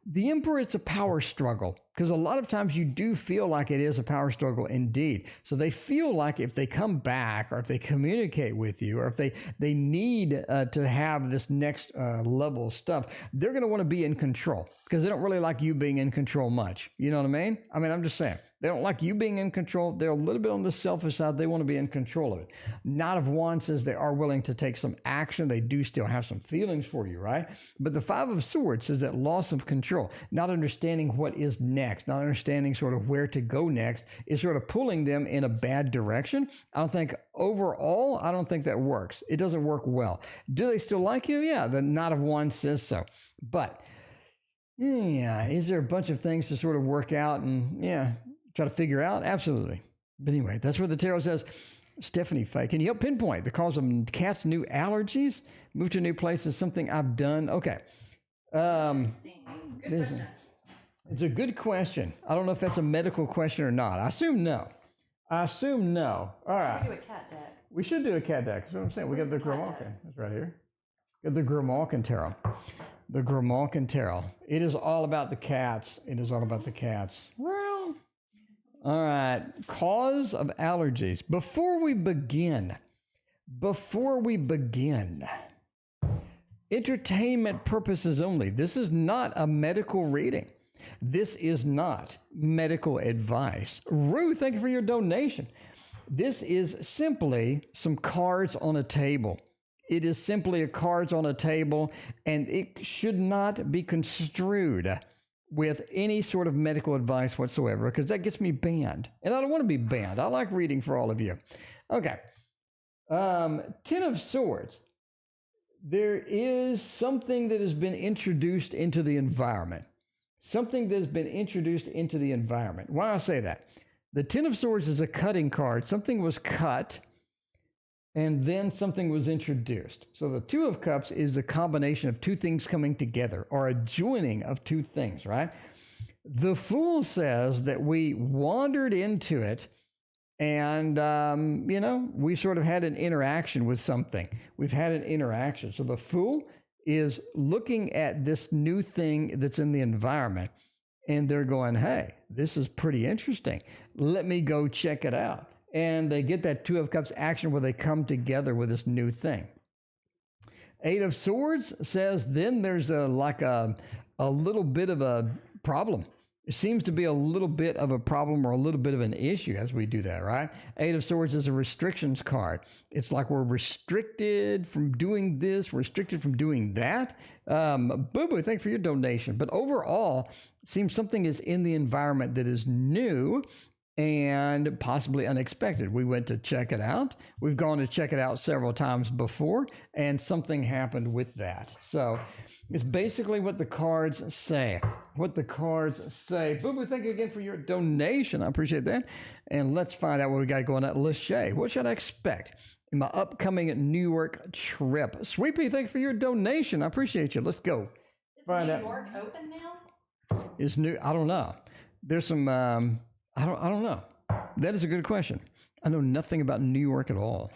The Emperor, it's a power struggle, because a lot of times you do feel like it is a power struggle indeed. So they feel like if they come back, or if they communicate with you, or if they need to have this next level of stuff, they're going to want to be in control, because they don't really like you being in control much. You know what I mean? I'm just saying. They don't like you being in control. They're a little bit on the selfish side. They want to be in control of it. Knight of Wands says they are willing to take some action. They do still have some feelings for you, right? But the Five of Swords says that loss of control, not understanding what is next, not understanding sort of where to go next, is sort of pulling them in a bad direction. I don't think that works. It doesn't work well. Do they still like you? Yeah, the Knight of Wands says so. But yeah, is there a bunch of things to sort of work out and try to figure out? Absolutely. But anyway, that's what the tarot says. Stephanie Faye, can you help pinpoint the cause of Cat's new allergies? Move to a new place is something I've done. Okay. Good question. It's a good question. I don't know if that's a medical question or not. I assume no. I assume no. All right. We do a cat deck. We should do a cat deck. That's what I'm saying. We got the Grimalkin. It's right here. Got the Grimalkin Tarot. The Grimalkin Tarot. It is all about the cats. It is all about the cats. Well, all right. Cause of allergies. Before we begin, entertainment purposes only. This is not a medical reading. This is not medical advice. Ruth, thank you for your donation. This is simply some cards on a table. It is simply a cards on a table, and it should not be construed with any sort of medical advice whatsoever, because that gets me banned. And I don't want to be banned. I like reading for all of you. Okay. 10 of Swords. There is something that has been introduced into the environment. Something that has been introduced into the environment. Why I say that? The 10 of Swords is a cutting card. Something was cut, and then something was introduced. So the 2 of Cups is a combination of two things coming together, or a joining of two things, right? The Fool says that we wandered into it, and, we sort of had an interaction with something. We've had an interaction. So the Fool is looking at this new thing that's in the environment, and they're going, hey, this is pretty interesting. Let me go check it out. And they get that 2 of Cups action where they come together with this new thing. 8 of Swords says then there's a little bit of a problem. It seems to be a little bit of a problem or a little bit of an issue as we do that, right? 8 of Swords is a restrictions card. It's like we're restricted from doing this, restricted from doing that. Boo-boo, thank you for your donation. But overall, it seems something is in the environment that is new and possibly unexpected. We went to check it out. We've gone to check it out several times before, and something happened with that. So it's basically what the cards say. What the cards say. Boo-boo, thank you again for your donation. I appreciate that. And let's find out what we got going on. Lachey, what should I expect in my upcoming New York trip? Sweepy, thank you for your donation. I appreciate you. Let's go. Is New York open now? Is new? I don't know. There's some. I don't know. That is a good question. I know nothing about New York at all.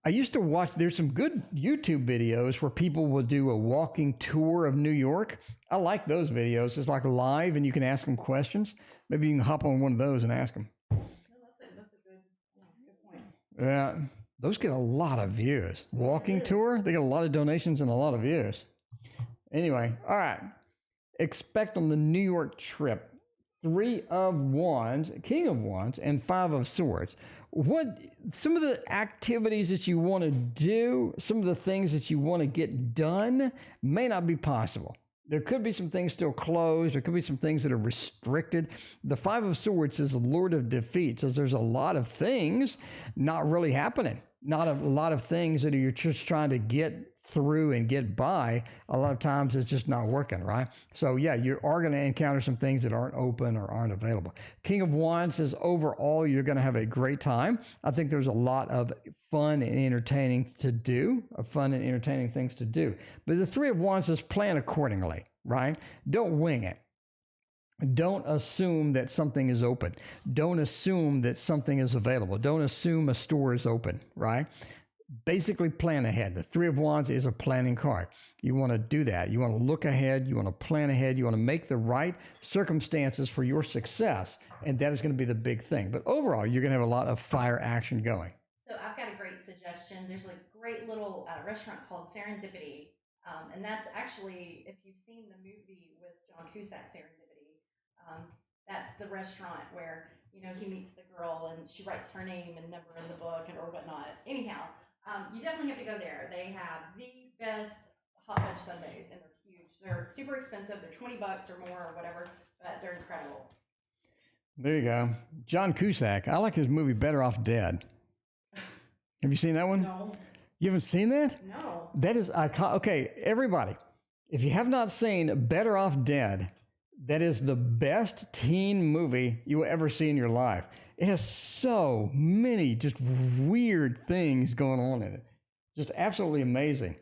I used to watch, there's some good YouTube videos where people will do a walking tour of New York. I like those videos. It's like live and you can ask them questions. Maybe you can hop on one of those and ask them. No, that's a good point. Yeah, those get a lot of views. Walking tour, they get a lot of donations and a lot of views. Anyway, all right. Expect on the New York trip. 3 of Wands, King of Wands, and 5 of Swords. What some of the activities that you want to do, some of the things that you want to get done may not be possible. There could be some things still closed. There could be some things that are restricted. The 5 of Swords says the Lord of Defeat, says there's a lot of things not really happening. Not a lot of things that you're just trying to get through and get by. A lot of times it's just not working, right? So yeah, you are going to encounter some things that aren't open or aren't available. King of Wands says overall you're going to have a great time. I think there's a lot of fun and entertaining to do, things to do. But the 3 of Wands says plan accordingly, right? Don't wing it. Don't assume that something is open. Don't assume that something is available. Don't assume a store is open, right? Basically plan ahead. The 3 of Wands is a planning card. You want to do that. You want to look ahead. You want to plan ahead. You want to make the right circumstances for your success. And that is going to be the big thing. But overall, you're going to have a lot of fire action going. So I've got a great suggestion. There's a great little restaurant called Serendipity. And that's actually, if you've seen the movie with John Cusack, Serendipity, that's the restaurant where, he meets the girl and she writes her name and number in the book or whatnot. Anyhow, you definitely have to go there. They have the best hot fudge sundaes, and they're huge. They're super expensive. They're $20 or more or whatever, but they're incredible. There you go. John Cusack. I like his movie Better Off Dead. Have you seen that one? No. You haven't seen that? No. That is iconic. Okay, everybody, if you have not seen Better Off Dead, that is the best teen movie you will ever see in your life. It has so many just weird things going on in it. Just absolutely amazing.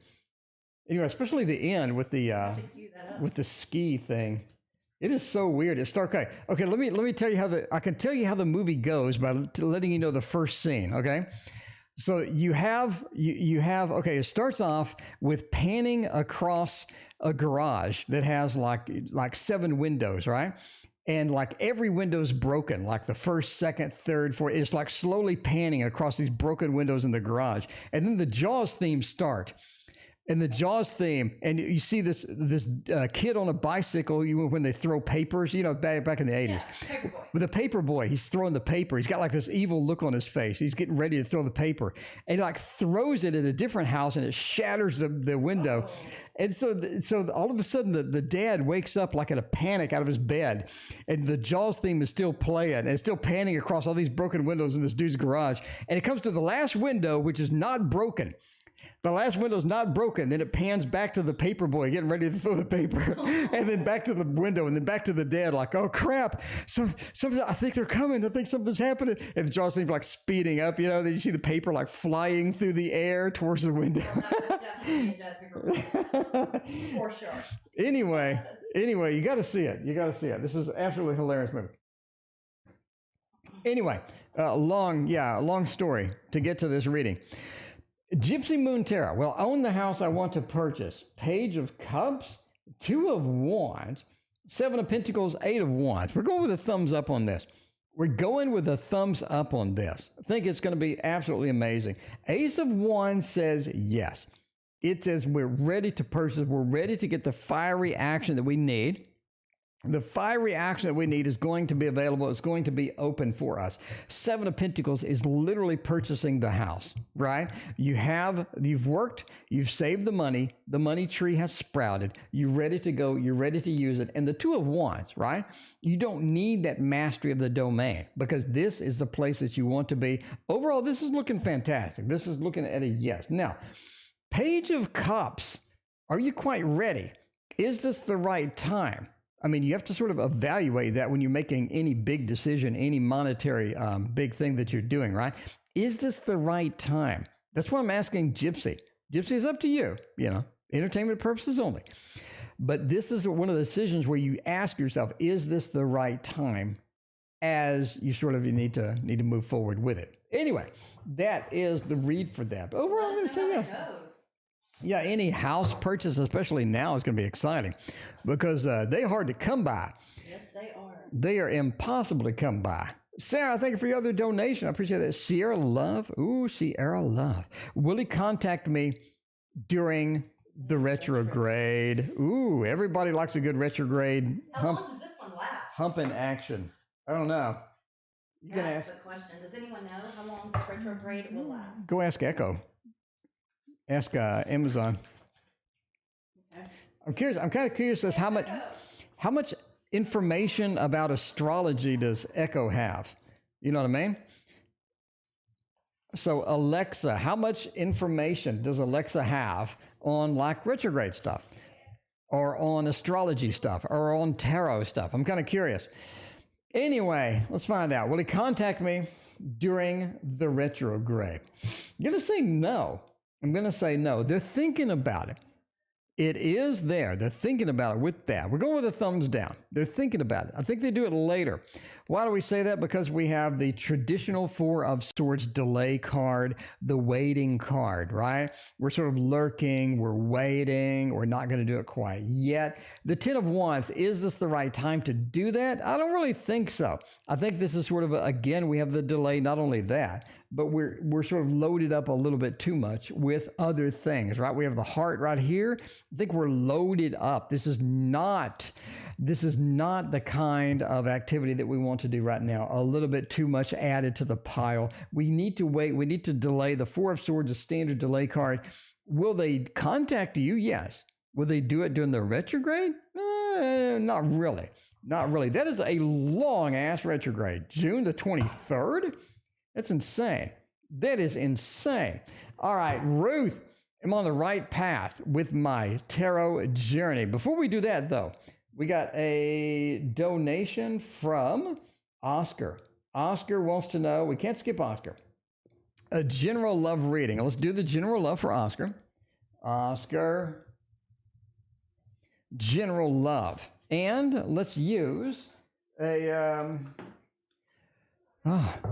Anyway, especially the end with the ski thing. It is so weird. It's dark. Okay. Okay. Let me tell you I can tell you how the movie goes by letting you know the first scene. Okay. So you have, okay, it starts off with panning across a garage that has like 7 windows, right? And like every window's broken, like the first, second, third, fourth. It's like slowly panning across these broken windows in the garage. And then the Jaws theme start. And the Jaws theme, and you see this kid on a bicycle. When they throw papers, back in the 80s, Paperboy. with a paper boy, he's throwing the paper. He's got like this evil look on his face. He's getting ready to throw the paper, and he like throws it at a different house, and it shatters the window. Oh. And so all of a sudden, the dad wakes up like in a panic out of his bed, and the Jaws theme is still playing, and it's still panning across all these broken windows in this dude's garage, and it comes to the last window, which is not broken. The last window's not broken. Then it pans back to the paper boy getting ready to throw the paper, and then back to the window, and then back to the dad. Like, oh crap! Something. I think they're coming. I think something's happening. And the Jaws seems like speeding up. Then you see the paper like flying through the air towards the window. Well, that would definitely be a dead paper boy. For sure. Anyway, you got to see it. You got to see it. This is absolutely hilarious movie. Anyway, long story to get to this reading. Gypsy Moon Tarot. Well, own the house I want to purchase. Page of Cups, 2 of Wands, 7 of Pentacles, 8 of Wands. We're going with a thumbs up on this. We're going with a thumbs up on this. I think it's going to be absolutely amazing. Ace of Wands says yes. It says we're ready to purchase. We're ready to get the fiery action that we need. The fiery action that we need is going to be available. It's going to be open for us. 7 of Pentacles is literally purchasing the house, right? You've worked, you've saved the money tree has sprouted, you're ready to go, you're ready to use it. And the 2 of Wands, right? You don't need that mastery of the domain because this is the place that you want to be. Overall, this is looking fantastic. This is looking at a yes. Now, Page of Cups, are you quite ready? Is this the right time? I mean, you have to sort of evaluate that when you're making any big decision, any monetary big thing that you're doing, right? Is this the right time? That's what I'm asking Gypsy. Gypsy, is up to you, entertainment purposes only. But this is one of the decisions where you ask yourself, is this the right time? As you need to move forward with it. Anyway, that is the read for that. But overall, I'm going to say yeah. Yeah, any house purchase, especially now, is going to be exciting because they're hard to come by. Yes, they are. They are impossible to come by. Sarah, thank you for your other donation. I appreciate that. Sierra Love. Ooh, Sierra Love. Will he contact me during the retrograde? Ooh, everybody likes a good retrograde. How long does this one last? Hump in action. I don't know. You can ask the question. Does anyone know how long this retrograde will last? Go ask Echo. Ask Amazon. Okay. I'm curious. I'm kind of curious as how much information about astrology does Echo have? You know what I mean? So Alexa, how much information does Alexa have on like retrograde stuff, or on astrology stuff, or on tarot stuff? I'm kind of curious. Anyway, let's find out. Will he contact me during the retrograde? I'm going to say no. I'm going to say no. They're thinking about it. It is there. They're thinking about it with that. We're going with a thumbs down. They're thinking about it. I think they do it later. Why do we say that? Because we have the traditional 4 of Swords delay card, the waiting card, right? We're sort of lurking. We're waiting. We're not going to do it quite yet. The 10 of Wands, is this the right time to do that? I don't really think so. I think this is sort of, again, we have the delay. Not only that, but we're sort of loaded up a little bit too much with other things, right? We have the heart right here. I think we're loaded up. This is not the kind of activity that we want to do right now. A little bit too much added to the pile. We need to wait. We need to delay. The 4 of Swords, a standard delay card. Will they contact you? Yes. Will they do it during the retrograde? Not really. Not really. That is a long ass retrograde. June the 23rd? That's insane. That is insane. All right, Ruth, I'm on the right path with my tarot journey. Before we do that, though, we got a donation from Oscar. Oscar wants to know, we can't skip Oscar, a general love reading. Let's do the general love for Oscar. Oscar, general love. And let's use a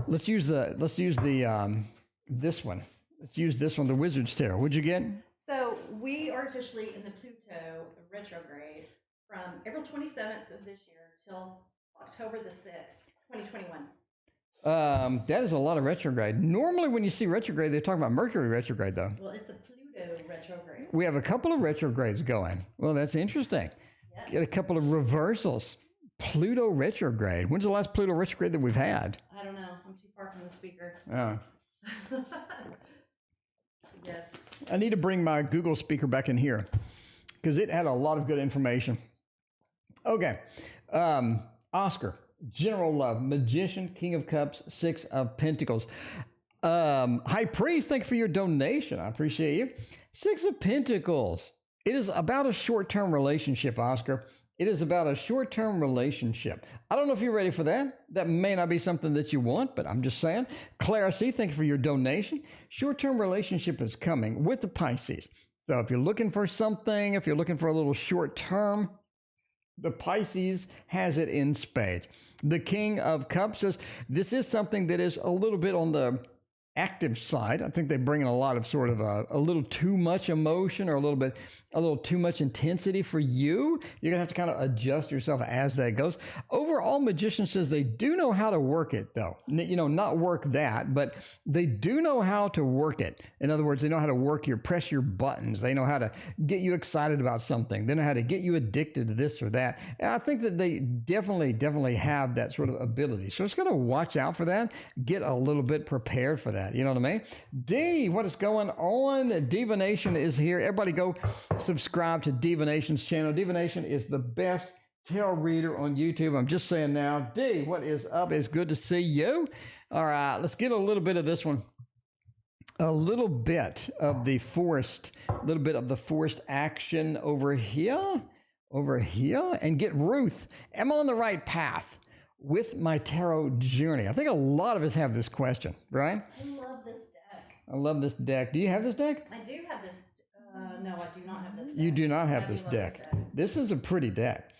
let's use the this one. Let's use this one, the Wizard's Tarot. What'd you get? So we are officially in the Pluto retrograde from April 27th of this year till October the 6th, 2021. That is a lot of retrograde. Normally when you see retrograde, they're talking about Mercury retrograde though. Well, it's a Pluto retrograde. We have a couple of retrogrades going. Well, that's interesting. Yes. Get a couple of reversals. Pluto retrograde. When's the last Pluto retrograde that we've had? I don't know. I'm too far from the speaker. Oh. Yes. I need to bring my Google speaker back in here because it had a lot of good information. Okay. Oscar, General Love, Magician, King of Cups, Six of Pentacles. High Priest, thank you for your donation. I appreciate you. Six of Pentacles. It is about a short-term relationship, Oscar. It is about a short-term relationship. I don't know if you're ready for that. That may not be something that you want, but I'm just saying. Clara C., thank you for your donation. Short-term relationship is coming with the Pisces. So if you're looking for something, if you're looking for a little short-term, the Pisces has it in spades. The King of Cups says this is something that is a little bit on the active side. I think they bring in a lot of sort of a little too much emotion or a little too much intensity for you. You're gonna have to kind of adjust yourself as that goes. Overall, Magician says they do know how to work it though. You know, not work that, but they do know how to work it. In other words, they know how to press your buttons. They know how to get you excited about something. They know how to get you addicted to this or that. And I think that they definitely have that sort of ability. So just gotta watch out for that. Get a little bit prepared for that. You know what I mean? D, what is going on? Divination is here. Everybody go subscribe to Divination's channel. Divination is the best tarot reader on YouTube. I'm just saying now. D, what is up? It's good to see you. All right, let's get a little bit of this one. A little bit of the forced action over here, and get Ruth. Am I on the right path with my tarot journey? I think a lot of us have this question, right? I love this deck. I love this deck. Do you have this deck? I do have this. No, I do not have this deck. You do not have I do this love deck. This is a pretty deck.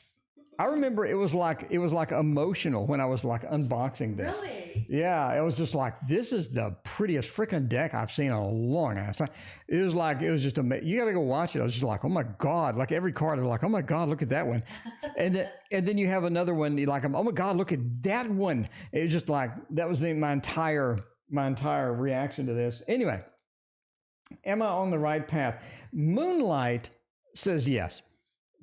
I remember it was like emotional when I was like unboxing this. Really? Yeah, it was just like, this is the prettiest freaking deck I've seen in a long ass time. It was just amazing. You got to go watch it. I was just like, oh my God, like every card, they're like, oh my God, look at that one. and then you have another one, you're like, oh my God, look at that one. It was just like, that was my entire reaction to this. Anyway, am I on the right path? Moonlight says yes.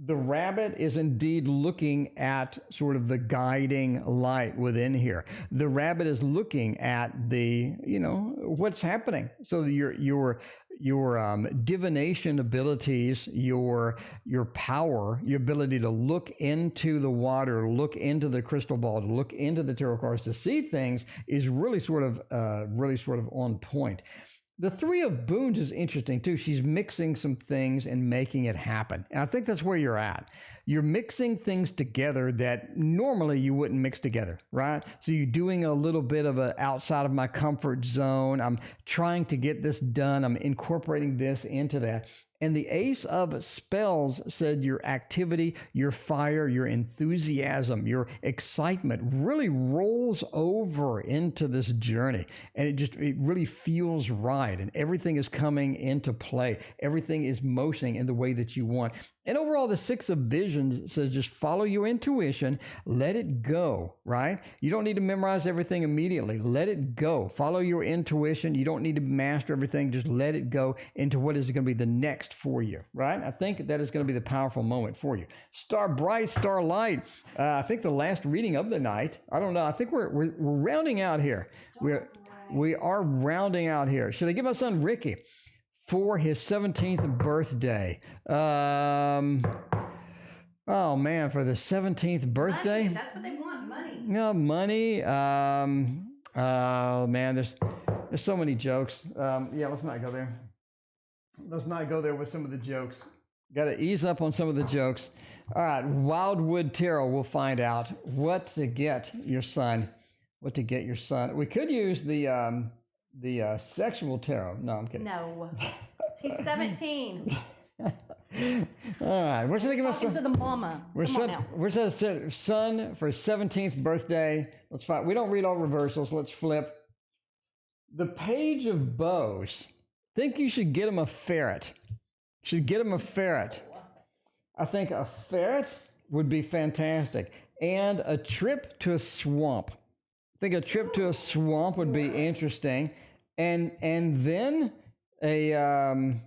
The rabbit is indeed looking at sort of the guiding light within here. The rabbit is looking at the, what's happening. So your divination abilities, your power, your ability to look into the water, look into the crystal ball, to look into the tarot cards, to see things is really sort of on point. The Three of Boons is interesting too. She's mixing some things and making it happen. And I think that's where you're at. You're mixing things together that normally you wouldn't mix together, right? So you're doing a little bit of a outside of my comfort zone. I'm trying to get this done. I'm incorporating this into that. And the Ace of Spells said your activity, your fire, your enthusiasm, your excitement really rolls over into this journey. And it really feels right. And everything is coming into play. Everything is motioning in the way that you want. And overall, the Six of Visions says just follow your intuition, let it go, right? You don't need to memorize everything immediately. Let it go. Follow your intuition. You don't need to master everything. Just let it go into what is going to be the next for you, right? I think that is going to be the powerful moment for you. Star Bright, Star Light. I think the last reading of the night. I don't know. I think we're rounding out here. We are rounding out here. Should I give my son Ricky for his 17th birthday? Oh man, for the 17th birthday. Money. That's what they want, money. No, money. Oh man, there's so many jokes. Yeah, let's not go there. Let's not go there with some of the jokes. Got to ease up on some of the jokes. All right, Wildwood Tarot. We'll find out what to get your son. What to get your son. We could use the sexual tarot. No, I'm kidding. No. He's 17. All right. We're thinking about Talking to the mama. We're Come on now. son for his 17th birthday. Let's find. We don't read all reversals. Let's flip. The Page of Bows. Think you should get him a ferret. Should get him a ferret. I think a ferret would be fantastic. And a trip to a swamp. I think a trip to a swamp would be interesting. And then a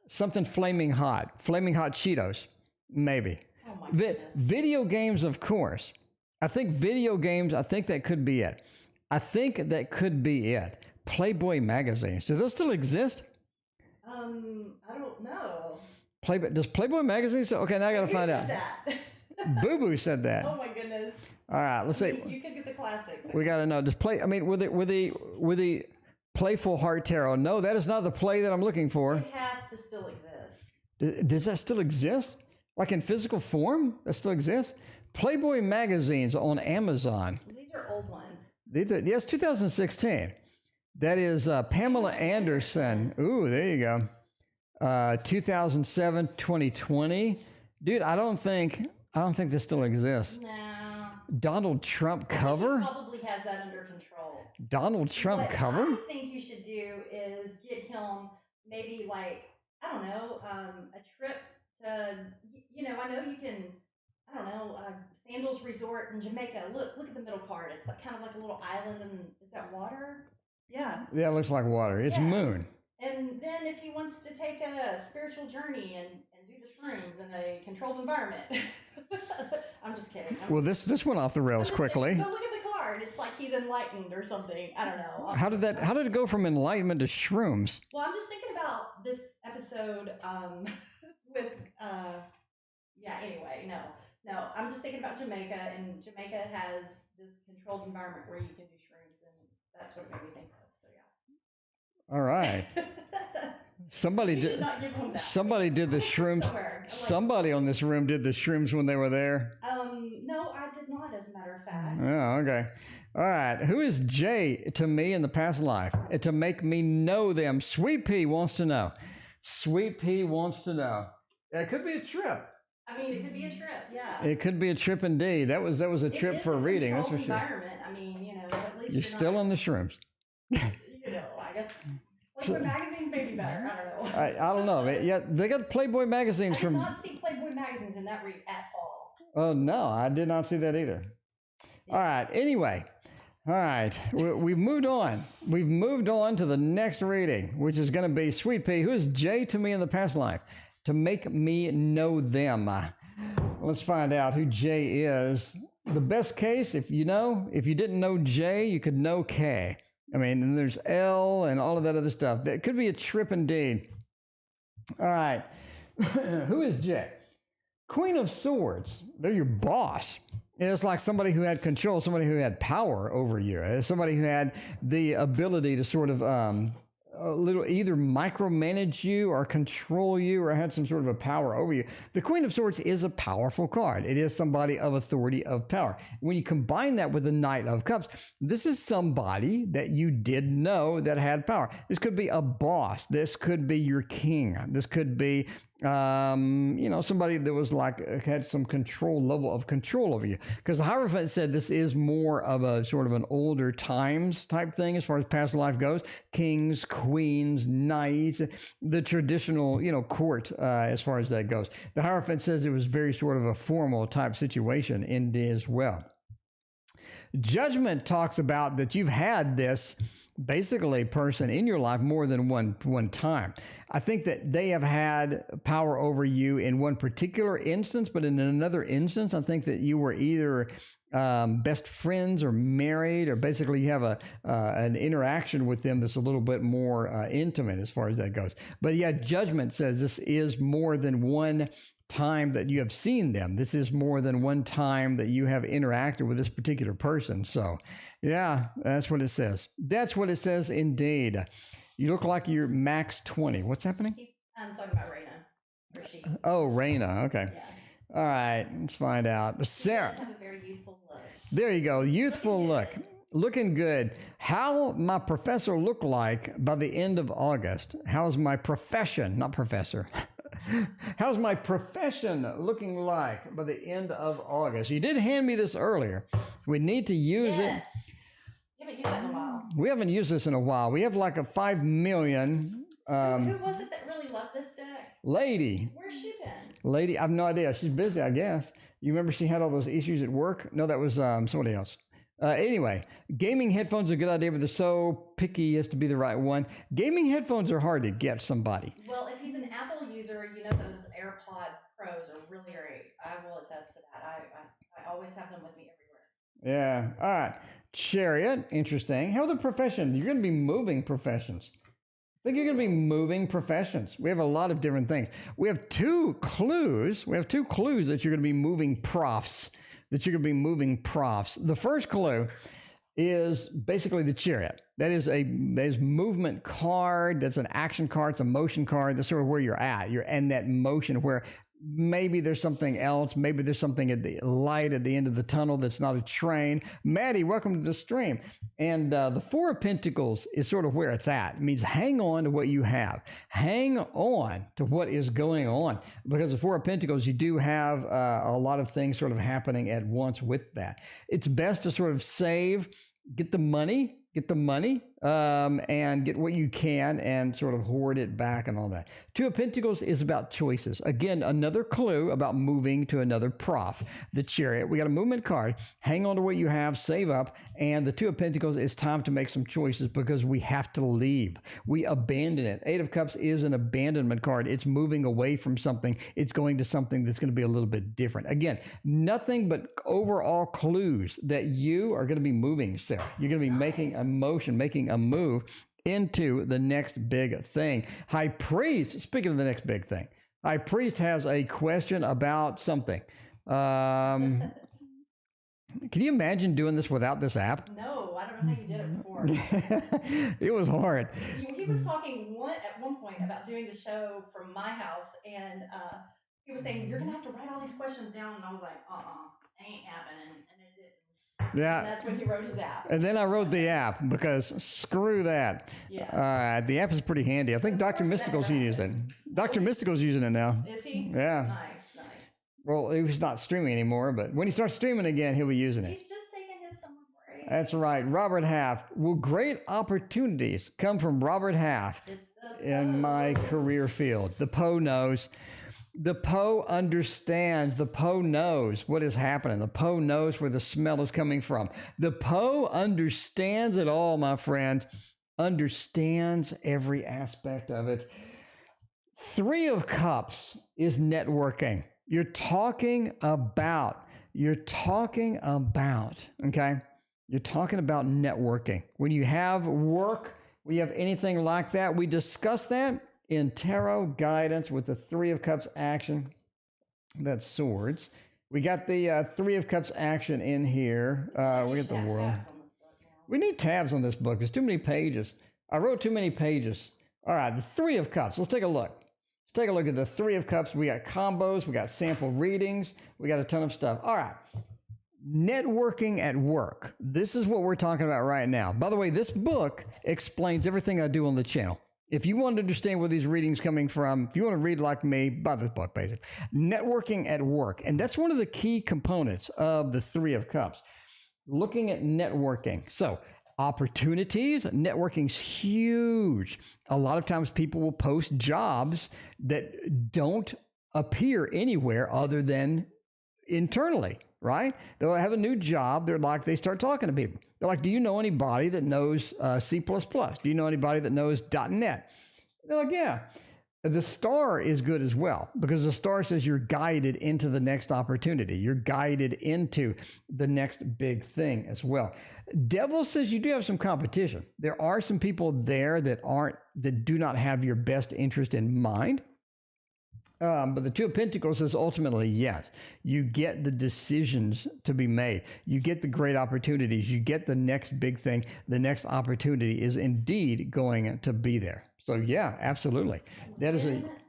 something flaming hot Cheetos, maybe. Oh my goodness. Video games, of course. I think video games. I think that could be it. Playboy magazines. Do those still exist? I don't know. Does Playboy magazines? Okay, now I got to find out. That? Boo Boo said that. Oh my goodness. All right, let's see. You could get the classics. We got to know. With the Playful Heart Tarot? No, that is not the play that I'm looking for. It has to still exist. Does that still exist? Like in physical form? That still exists? Playboy magazines on Amazon. These are old ones. Yes, 2016. That is Pamela Anderson. Ooh, there you go. 2007, 2020. Dude, I don't think this still exists. No. Donald Trump cover? He probably has that under control. Donald Trump What cover? I think you should do is get him maybe like, I don't know, a trip to, I know you can, I don't know, Sandals Resort in Jamaica. Look at the middle card. It's like, kind of like a little island, and is that water? Yeah. Yeah, it looks like water. It's moon. And then if he wants to take a spiritual journey and do the shrooms in a controlled environment. I'm just kidding. Well, this went off the rails quickly. But look at the card. It's like he's enlightened or something. I don't know. How did it go from enlightenment to shrooms? Well, I'm just thinking about this episode with anyway, no, I'm just thinking about Jamaica, and Jamaica has this controlled environment where you can do shrooms, and that's what it made me think of. So yeah. All right. Somebody did the shrooms. Somebody on this room did the shrooms when they were there. No, I did not, as a matter of fact. Oh, okay. All right. Who is Jay to me in the past life? To make me know them. Sweet Pea wants to know. Sweet Pea wants to know. It could be a trip. I mean, it could be a trip, yeah. It could be a trip indeed. That was a trip for reading. That's for sure. Environment. I mean, at least you're still on the shrooms. I guess. Playboy magazines may be better. I don't know. I don't know. Yeah, they got Playboy magazines I did not see Playboy magazines in that read at all. Oh no, I did not see that either. Yeah. All right. Anyway, all right. We've moved on. We've moved on to the next reading, which is going to be Sweet Pea. Who is Jay to me in the past life? To make me know them. Let's find out who Jay is. The best case, if you didn't know J, you could know K. I mean, and there's L and all of that other stuff. That could be a trip indeed. All right. Who is J? Queen of Swords. They're your boss. It's like somebody who had control, somebody who had power over you, somebody who had the ability to sort of either micromanage you or control you or had some sort of a power over you. The Queen of Swords is a powerful card. It is somebody of authority, of power. When you combine that with the Knight of Cups, this is somebody that you did know that had power. This could be a boss. This could be your king. This could be somebody that was had some level of control over you. Because the Hierophant said this is more of a sort of an older times type thing as far as past life goes. Kings, queens, knights, the traditional, court as far as that goes. The Hierophant says it was very sort of a formal type situation indeed as well. Judgment talks about that you've had this basically person in your life more than one time. I think that they have had power over you in one particular instance, but in another instance, I think that you were either best friends or married, or basically you have an interaction with them that's a little bit more intimate as far as that goes. But yeah, Judgment says this is more than one time that you have seen them. This is more than one time that you have interacted with this particular person. So yeah, that's what it says. That's what it says indeed. You look like you're max 20. What's happening? I'm talking about Raina. Or she. Oh, Raina. Okay. Yeah. All right. Let's find out. Sarah. She does have a very youthful look. There you go. Youthful look. Looking good. How my professor look like by the end of August? How's my profession, not professor? How's my profession looking like by the end of August? You did hand me this earlier. We need to use it. You haven't used that in a while. We haven't used this in a while. We have like a 5 million. Who was it that really loved this deck? Lady. Where's she been? Lady, I have no idea. She's busy, I guess. You remember she had all those issues at work? No, that was somebody else. Anyway, gaming headphones are a good idea, but they're so picky as to be the right one. Gaming headphones are hard to get somebody. Well, if he's an Apple user, you know those AirPod Pros are really great. I will attest to that. I always have them with me everywhere. Yeah. All right. Chariot. Interesting. How are the professions? You're going to be moving professions. I think you're going to be moving professions. We have a lot of different things. We have two clues. that you're going to be moving profs. The first clue is basically the Chariot. That is movement card. That's an action card. It's a motion card. That's sort of where you're at. You're in that motion where maybe there's something else. Maybe there's something at the light at the end of the tunnel that's not a train. Maddie, welcome to the stream. And the Four of Pentacles is sort of where it's at. It means hang on to what you have. Hang on to what is going on. Because the Four of Pentacles, you do have a lot of things sort of happening at once with that. It's best to sort of save, get the money, and get what you can and sort of hoard it back and all that. Two of Pentacles is about choices. Again, another clue about moving to another prof. The Chariot, we got a movement card. Hang on to what you have, save up. And the Two of Pentacles is time to make some choices because we have to leave. We abandon it. Eight of Cups is an abandonment card. It's moving away from something. It's going to something that's going to be a little bit different. Again, nothing but overall clues that you are going to be moving, Sarah. You're going to be making a motion, making a move into the next big thing. High Priest, speaking of the next big thing, High Priest has a question about something. Can you imagine doing this without this app? No, I don't know how you did it before. It was hard. He was talking at one point about doing the show from my house, and he was saying, you're going to have to write all these questions down. And I was like, ain't happening. And it didn't. Yeah. And that's when he wrote his app. And then I wrote the app because screw that. Yeah. The app is pretty handy. I think Dr. Mystical's using it. Dr. Mystical's using it now. Is he? Yeah. Nice. Well, he's not streaming anymore, but when he starts streaming again, he'll be using it. He's just taking his summer break. That's right. Robert Half. Will great opportunities come from Robert Half in my career field? The Poe knows. The Poe understands. The Poe knows what is happening. The Poe knows where the smell is coming from. The Poe understands it all, my friend. Understands every aspect of it. Three of Cups is networking. You're talking about, okay? You're talking about networking. When you have work, when you have anything like that, we discuss that in tarot guidance with the Three of Cups action. That's swords. We got the Three of Cups action in here. We got the world. We need tabs on this book. There's too many pages. I wrote too many pages. All right, the Three of Cups. Let's take a look. Let's take a look at the Three of Cups. We got combos. We got sample readings. We got a ton of stuff. All right. Networking at work. This is what we're talking about right now. By the way, this book explains everything I do on the channel. If you want to understand where these readings coming from, if you want to read like me, buy this book, basically. Networking at work. And that's one of the key components of the Three of Cups. Looking at networking. So opportunities, networking's huge. A lot of times people will post jobs that don't appear anywhere other than internally, right? They'll have a new job. They start talking to people. They're like, do you know anybody that knows C++? Do you know anybody that knows .NET? They're like, yeah. The star is good as well because the star says you're guided into the next opportunity. You're guided into the next big thing as well. Devil says you do have some competition. There are some people there that do not have your best interest in mind. But the Two of Pentacles says ultimately, yes, you get the decisions to be made. You get the great opportunities. You get the next big thing. The next opportunity is indeed going to be there. So yeah, absolutely. When did you get that?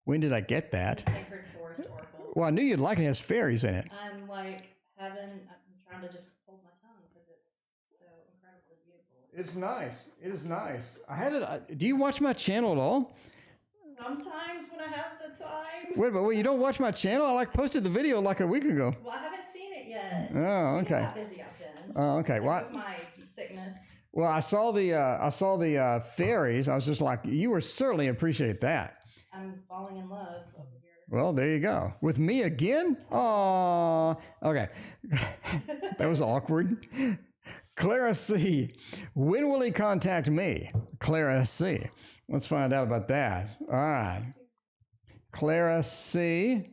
When did I get that? Sacred Forest Oracle. Well, I knew you'd like it. It has fairies in it. I'm trying to just hold my tongue because it's It's nice. It is nice. I had it. Do you watch my channel at all? Sometimes when I have the time. Wait, but you don't watch my channel? I posted the video like a week ago. Well, I haven't seen it yet. Oh, okay. You know how busy I've been. Oh, okay. Well, With my sickness. well, I saw the fairies. I was just like, you would certainly appreciate that. I'm falling in love over here. Well, there you go. With me again? Oh, okay. That was awkward. Clara C. When will he contact me? Clara C. Let's find out about that. All right. Clara C.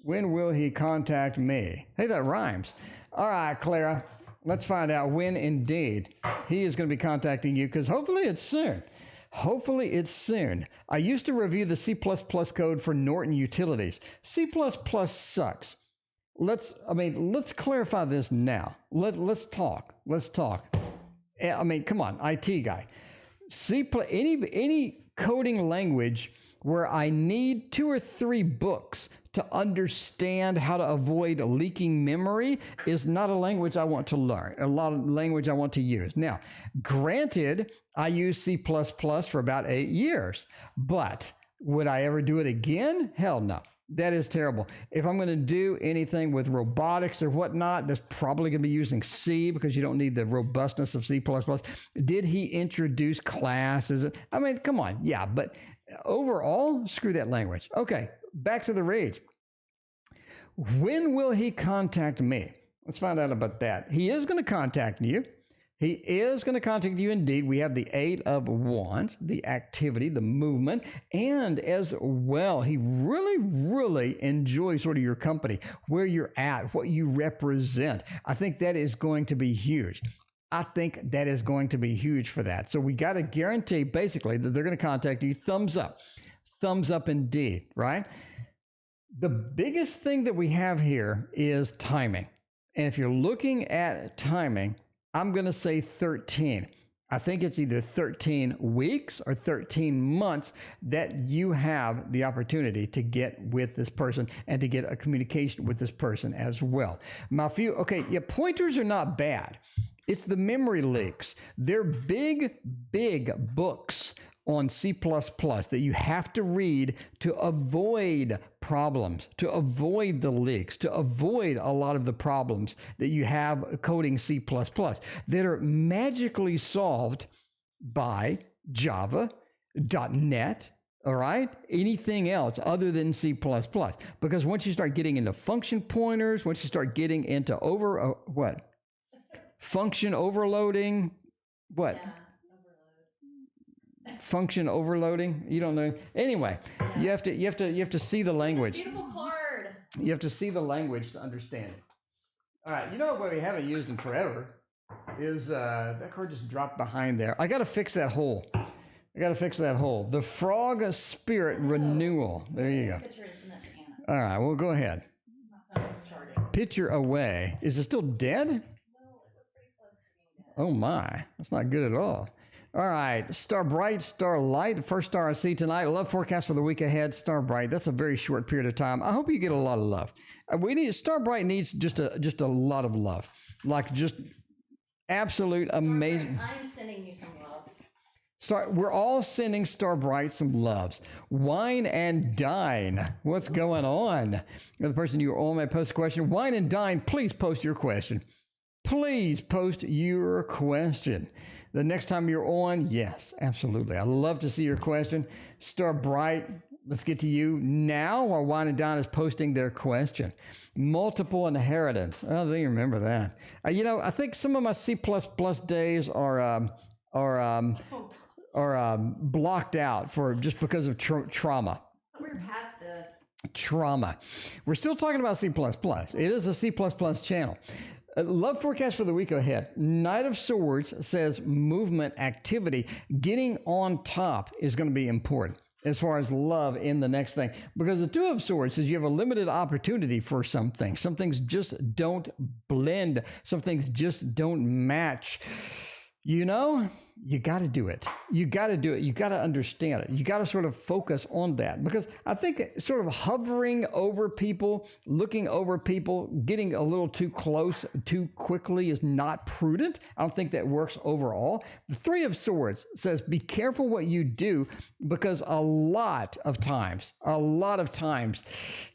When will he contact me? Hey, that rhymes. All right, Clara. Let's find out when indeed he is going to be contacting you, because hopefully it's soon. Hopefully it's soon. I used to review the C++ code for Norton Utilities. C++ sucks. Let's clarify this now. Let's talk. I mean, come on, IT guy. Any coding language where I need 2 or 3 books to understand how to avoid leaking memory is not a language I want to learn, a lot of language I want to use. Now, granted, I used C++ for about 8 years, but would I ever do it again? Hell no. That is terrible. If I'm going to do anything with robotics or whatnot, that's probably going to be using C, because you don't need the robustness of C++. Did he introduce classes? I mean, come on. Yeah, but overall, screw that language. Okay, back to the reads. When will he contact me? Let's find out about that. He is going to contact you. He is going to contact you indeed. We have the 8 of Wands, the activity, the movement, and as well, he really, really enjoys sort of your company, where you're at, what you represent. I think that is going to be huge. I think that is going to be huge for that. So we got to guarantee basically that they're going to contact you. Thumbs up indeed, right? The biggest thing that we have here is timing. And if you're looking at timing, I'm going to say 13. I think it's either 13 weeks or 13 months that you have the opportunity to get with this person and to get a communication with this person as well. Pointers are not bad. It's the memory leaks. They're big, big books on C++ that you have to read to avoid problems, to avoid the leaks, to avoid a lot of the problems that you have coding C++ that are magically solved by Java, .NET, all right? Anything else other than C++. Because once you start getting into function pointers, once you start getting into function overloading, what? Yeah. Function overloading. You don't know. Anyway, yeah. you have to see the language. Beautiful card. You have to see the language to understand it. All right. You know what we haven't used in forever is that card just dropped behind there. I got to fix that hole. The Frog Spirit Renewal. There you go. All right. Well, go ahead. Picture away. Is it still dead? No, it was pretty close to being dead. Oh my, that's not good at all. All right, Star Bright, Star Light, the first star I see tonight. Love forecast for the week ahead. Star Bright, that's a very short period of time. I hope you get a lot of love. Star Bright needs just a lot of love, like just absolute amazing. I'm sending you some love. We're all sending Star Bright some loves. Wine and dine. What's going on? The person you all may post a question. Wine and dine. Please post your question. Please post your question. The next time you're on, yes, absolutely. I'd love to see your question. Star Bright, let's get to you now while Wine and Dine is posting their question. Multiple inheritance. Oh, they remember that. I think some of my C++ days are blocked out just because of trauma. We're past this. Trauma. We're still talking about C++. It is a C++ channel. Love forecast for the week ahead. Knight of Swords says movement, activity, getting on top is going to be important as far as love in the next thing. Because the Two of Swords says you have a limited opportunity for something. Some things just don't blend. Some things just don't match. you got to do it. You got to do it. You got to understand it. You got to sort of focus on that, because I think sort of hovering over people, looking over people, getting a little too close too quickly is not prudent. I don't think that works overall. The Three of Swords says, be careful what you do, because a lot of times,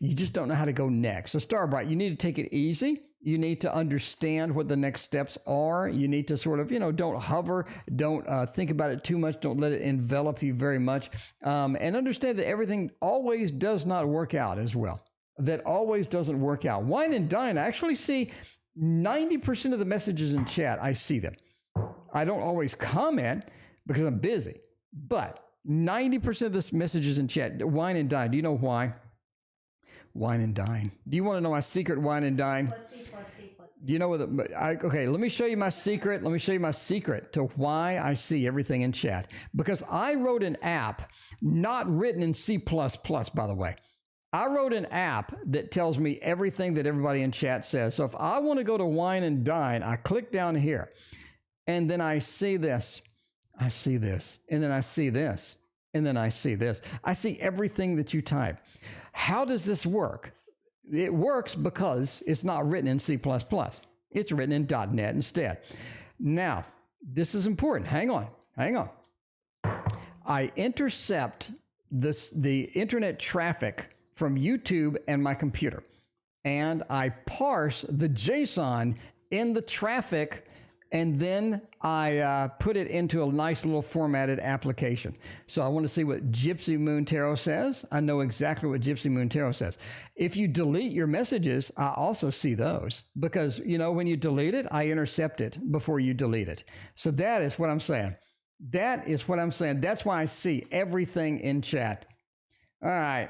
you just don't know how to go next. So Starbright, you need to take it easy. You need to understand what the next steps are. You need to sort of, don't hover, don't think about it too much, don't let it envelop you very much, and understand that everything always does not work out as well. That always doesn't work out. Wine and Dine, I actually see 90% of the messages in chat, I see them. I don't always comment because I'm busy, but 90% of the messages in chat, Wine and Dine. Do you know why? Wine and Dine. Do you want to know my secret, Wine and Dine? Do you know what? Okay, let me show you my secret. Let me show you my secret to why I see everything in chat. Because I wrote an app, not written in C++, by the way. I wrote an app that tells me everything that everybody in chat says. So if I want to go to Wine and Dine, I click down here, and then I see this. I see this, and then I see this, and then I see this. I see everything that you type. How does this work? It works because it's not written in C++. It's written in .NET instead. Now, this is important. Hang on. I intercept the internet traffic from YouTube and my computer, and I parse the JSON in the traffic, and then I put it into a nice little formatted application. So I want to see what Gypsy Moon Tarot says. I know exactly what Gypsy Moon Tarot says. If you delete your messages, I also see those, because, when you delete it, I intercept it before you delete it. So that is what I'm saying. That's why I see everything in chat. All right.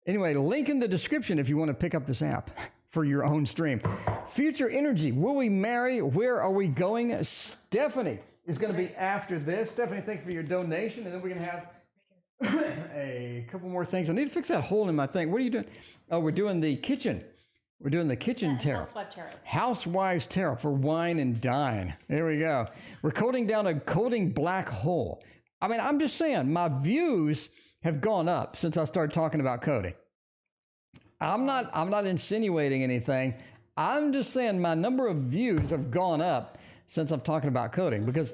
Anyway, link in the description if you want to pick up this app for your own stream. Future energy. Will we marry? Where are we going? Stephanie is going to be after this. Stephanie, thank you for your donation. And then we're going to have a couple more things. I need to fix that hole in my thing. What are you doing? Oh, we're doing the kitchen. We're doing the kitchen tarot. Housewife tarot. Housewives tarot for Wine and Dine. There we go. We're coding down a coding black hole. I mean, I'm just saying, my views have gone up since I started talking about coding. I'm not insinuating anything. I'm just saying my number of views have gone up since I'm talking about coding, because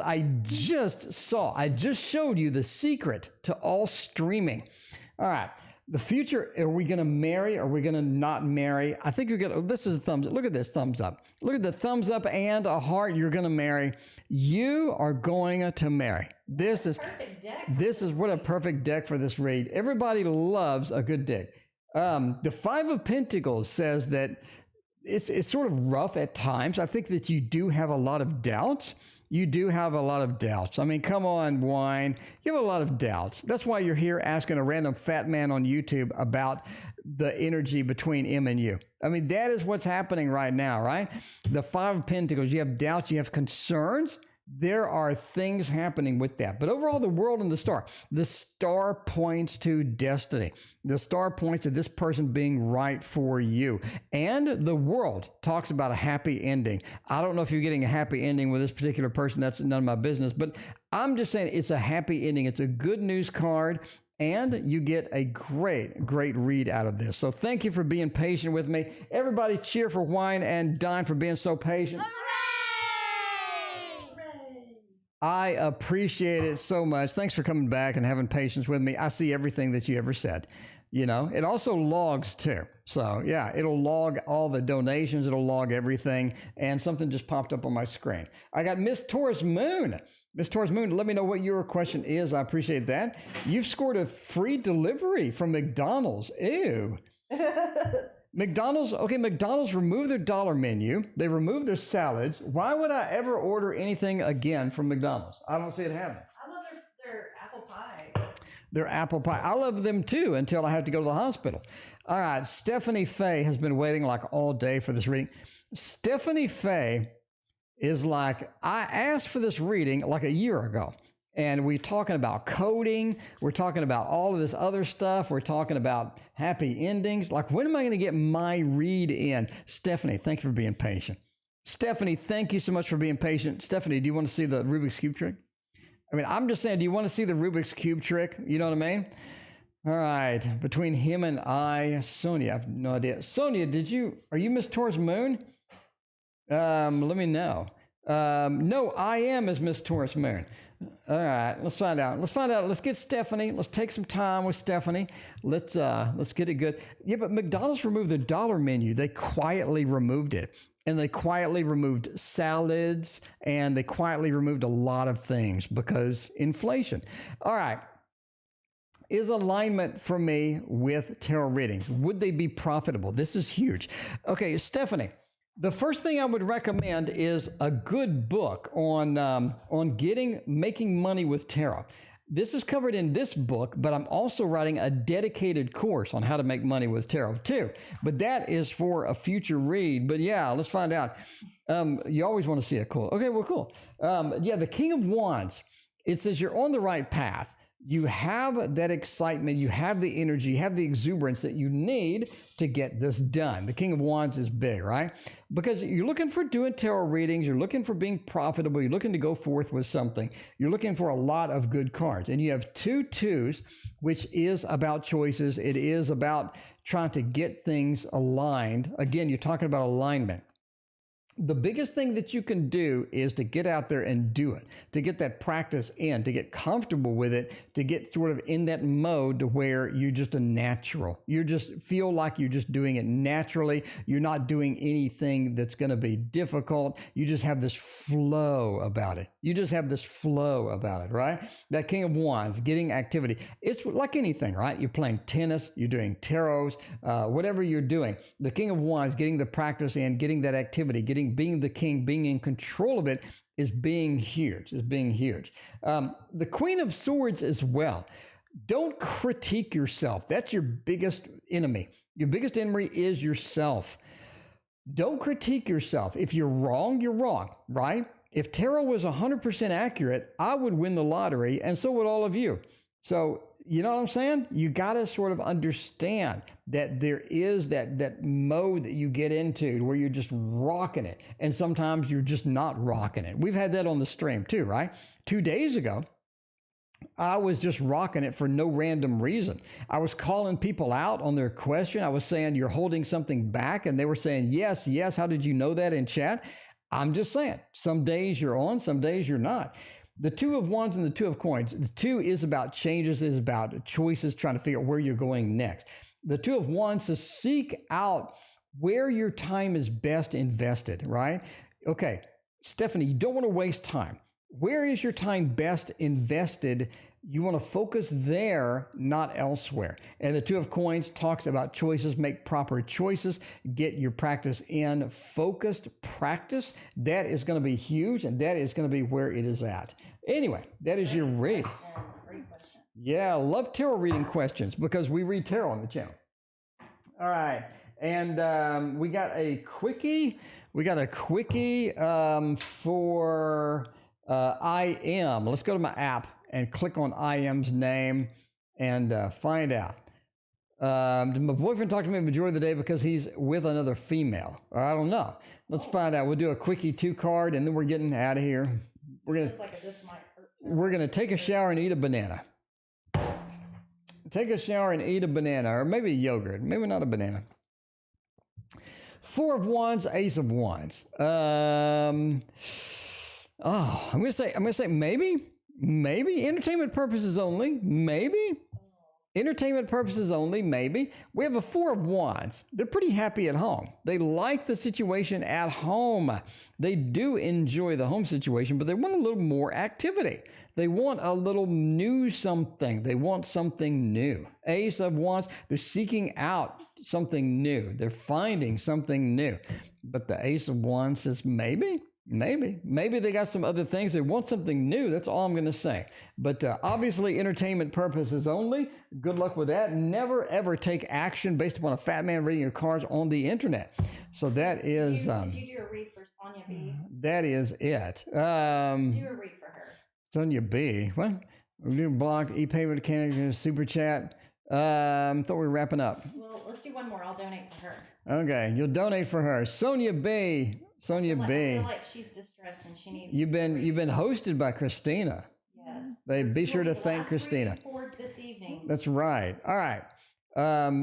I just showed you the secret to all streaming. All right. The future, are we going to marry? Are we going to not marry? I think you're going to, this is a thumbs up. Look at this thumbs up. Look at the thumbs up and a heart. You're going to marry. You are going to marry. This is what a perfect deck for this read. Everybody loves a good deck. The Five of Pentacles says that it's sort of rough at times. I think that you do have a lot of doubts. I mean, come on, Wine. You have a lot of doubts. That's why you're here asking a random fat man on YouTube about the energy between him and you. I mean, that is what's happening right now, right? The Five of Pentacles, you have doubts, you have concerns. There are things happening with that. But overall, the world and the star points to destiny. The star points to this person being right for you. And the world talks about a happy ending. I don't know if you're getting a happy ending with this particular person. That's none of my business. But I'm just saying it's a happy ending. It's a good news card. And you get a great read out of this. So thank you for being patient with me. Everybody cheer for Wine and Dine for being so patient. I appreciate it so much. Thanks for coming back and having patience with me. I see everything that you ever said. It also logs too. So yeah, it'll log all the donations. It'll log everything. And something just popped up on my screen. I got Miss Taurus Moon. Miss Taurus Moon, let me know what your question is. I appreciate that. You've scored a free delivery from McDonald's. Ew. McDonald's removed their dollar menu. They removed their salads. Why would I ever order anything again from McDonald's? I don't see it happening. I love their apple pies. Their apple pie. I love them too until I have to go to the hospital. All right. Stephanie Faye has been waiting like all day for this reading. Stephanie Faye is like, I asked for this reading like a year ago. And we're talking about coding. We're talking about all of this other stuff. We're talking about happy endings. Like, when am I going to get my read in? Stephanie, thank you for being patient. Stephanie, thank you so much for being patient. Stephanie, do you want to see the Rubik's Cube trick? I mean, I'm just saying, do you want to see the Rubik's Cube trick? You know what I mean? All right. Between him and I, Sonia, I have no idea. Sonia, are you Miss Taurus Moon? Let me know. No, I am as Miss Taurus Moon. All right, let's find out. Let's get Stephanie. Let's take some time with Stephanie. Let's get it good. Yeah, but McDonald's removed the dollar menu. They quietly removed it. And they quietly removed salads, and they quietly removed a lot of things because inflation. All right. Is alignment for me with tarot readings? Would they be profitable? This is huge. Okay, Stephanie, the first thing I would recommend is a good book on making money with tarot. This is covered in this book, but I'm also writing a dedicated course on how to make money with tarot too. But that is for a future read. But yeah, let's find out. You always want to see it. Cool. Okay, well, cool. Yeah, the King of Wands. It says you're on the right path. You have that excitement, you have the energy, you have the exuberance that you need to get this done. The King of Wands is big, right? Because you're looking for doing tarot readings, you're looking for being profitable, you're looking to go forth with something, you're looking for a lot of good cards. And you have 2 twos, which is about choices. It is about trying to get things aligned. Again, you're talking about alignment. The biggest thing that you can do is to get out there and do it, to get that practice in, to get comfortable with it, to get sort of in that mode to where you're just a natural. You just feel like you're just doing it naturally. You're not doing anything that's going to be difficult. You just have this flow about it. Right? That King of Wands, getting activity. It's like anything, right? You're playing tennis, you're doing tarots, whatever you're doing. The King of Wands, getting the practice in, getting that activity, being the king, being in control of it is being huge, the Queen of Swords as well. Don't critique yourself. That's your biggest enemy. Your biggest enemy is yourself. Don't critique yourself. If you're wrong, right? If tarot was 100% accurate, I would win the lottery, and so would all of you. So, you know what I'm saying? You got to sort of understand that there is that mode that you get into where you're just rocking it. And sometimes you're just not rocking it. We've had that on the stream too, right? 2 days ago, I was just rocking it for no random reason. I was calling people out on their question. I was saying, you're holding something back. And they were saying, yes. How did you know that in chat? I'm just saying, some days you're on, some days you're not. The 2 of Wands and the 2 of Coins. The 2 is about changes, is about choices, trying to figure out where you're going next. The 2 of Wands says seek out where your time is best invested, right? Okay, Stephanie, you don't want to waste time. Where is your time best invested? You want to focus there, not elsewhere. And the 2 of Coins talks about choices, make proper choices, get your practice in, focused practice. That is going to be huge, and that is going to be where it is at. Anyway, that is your read. Great question. Yeah, I love tarot reading questions because we read tarot on the channel. All right. And we got a quickie. For I am. Let's go to my app and click on I am's name and find out. My boyfriend talked to me the majority of the day because he's with another female. I don't know. Let's find out. We'll do a quickie 2 card and then we're getting out of here. We're gonna take a shower and eat a banana. Take a shower and eat a banana, or maybe yogurt, maybe not a banana. 4 of Wands, Ace of Wands. I'm gonna say maybe entertainment purposes only. Maybe. Entertainment purposes only, maybe. We have a 4 of Wands. They're pretty happy at home. They like the situation at home. They do enjoy the home situation, but they want a little more activity. They want a little new something. They want something new. Ace of Wands, they're seeking out something new. They're finding something new. But the Ace of Wands says maybe they got some other things. They want something new. That's all I'm going to say. But obviously, entertainment purposes only. Good luck with that. Never, ever take action based upon a fat man reading your cards on the internet. So that is... Did you do a read for Sonia B? That is it. Do a read for her. Sonia B. What? We're doing block, e-payment, mechanic, super chat. Thought we were wrapping up. Well, let's do one more. I'll donate for her. Okay, you'll donate for her. Sonia B. Sonia I B. feel like she's distressed and she needs. You've been hosted by Christina. Yes. They be sure to The thank last Christina. reading for this evening. That's right. All right.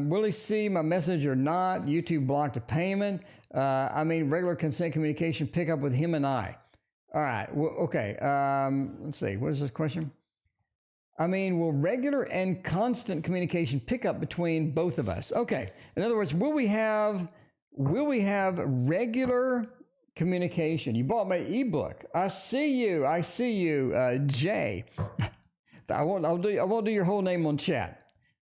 Will he see my message or not? YouTube blocked a payment. Regular consent communication pickup with him and I. All right. Well, okay. Let's see. What is this question? Will regular and constant communication pick up between both of us? Okay. In other words, will we have regular communication? You bought my ebook. I see you, Jay. I won't do your whole name on chat.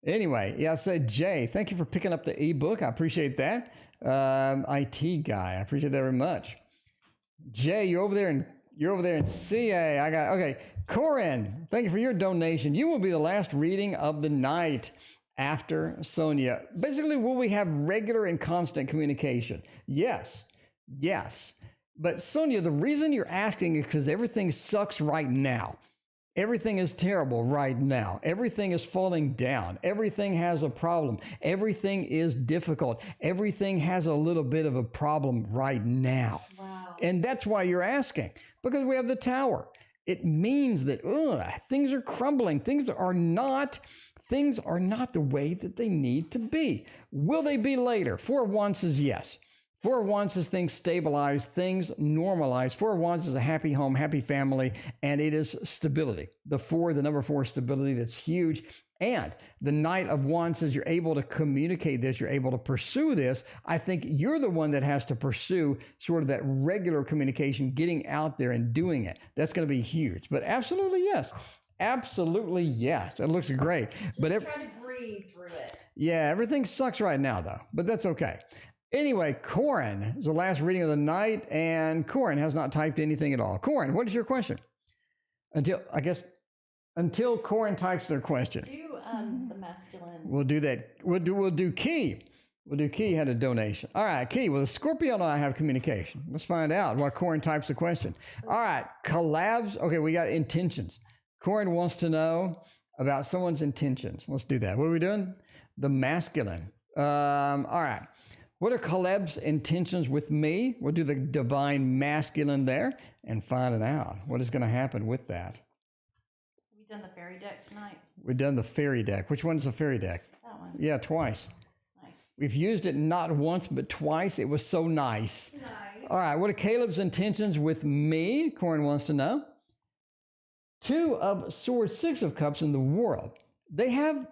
Anyway, yeah, I said Jay. Thank you for picking up the ebook. I appreciate that. IT guy, I appreciate that very much. Jay, you're over there in CA. Okay. Corin, thank you for your donation. You will be the last reading of the night after Sonia. Basically, will we have regular and constant communication? Yes. But Sonia, the reason you're asking is because everything sucks right now. Everything is terrible right now. Everything is falling down. Everything has a problem. Everything is difficult. Everything has a little bit of a problem right now. Wow. And that's why you're asking, because we have the Tower. It means that things are crumbling. Things are not the way that they need to be. Will they be later? 4 of Wands says yes. 4 of Wands says things stabilize, things normalize. 4 of Wands is a happy home, happy family, and it is stability. The number 4 stability, that's huge. And the Knight of Wands says you're able to communicate this, you're able to pursue this. I think you're the one that has to pursue sort of that regular communication, getting out there and doing it. That's going to be huge. But absolutely yes. Absolutely yes. That looks great. Try to breathe through it. Yeah, everything sucks right now though, but that's okay. Anyway, Corin is the last reading of the night, and Corin has not typed anything at all. Corin, what is your question? Until Corin types their question. Do the masculine. We'll do that. We'll do Key. Key had a donation. All right, Key. Well, the Scorpio and I have communication. Let's find out while Corin types the question. All right, collabs. Okay, we got intentions. Corin wants to know about someone's intentions. Let's do that. What are we doing? The masculine. All right. What are Caleb's intentions with me? We'll do the divine masculine there and find it out. What is going to happen with that? Have we done the fairy deck tonight? We've done the fairy deck. Which one's the fairy deck? That one. Yeah, twice. Nice. We've used it not once, but twice. It was so nice. Nice. All right, what are Caleb's intentions with me? Corin wants to know. 2 of Swords, 6 of Cups in the world. They have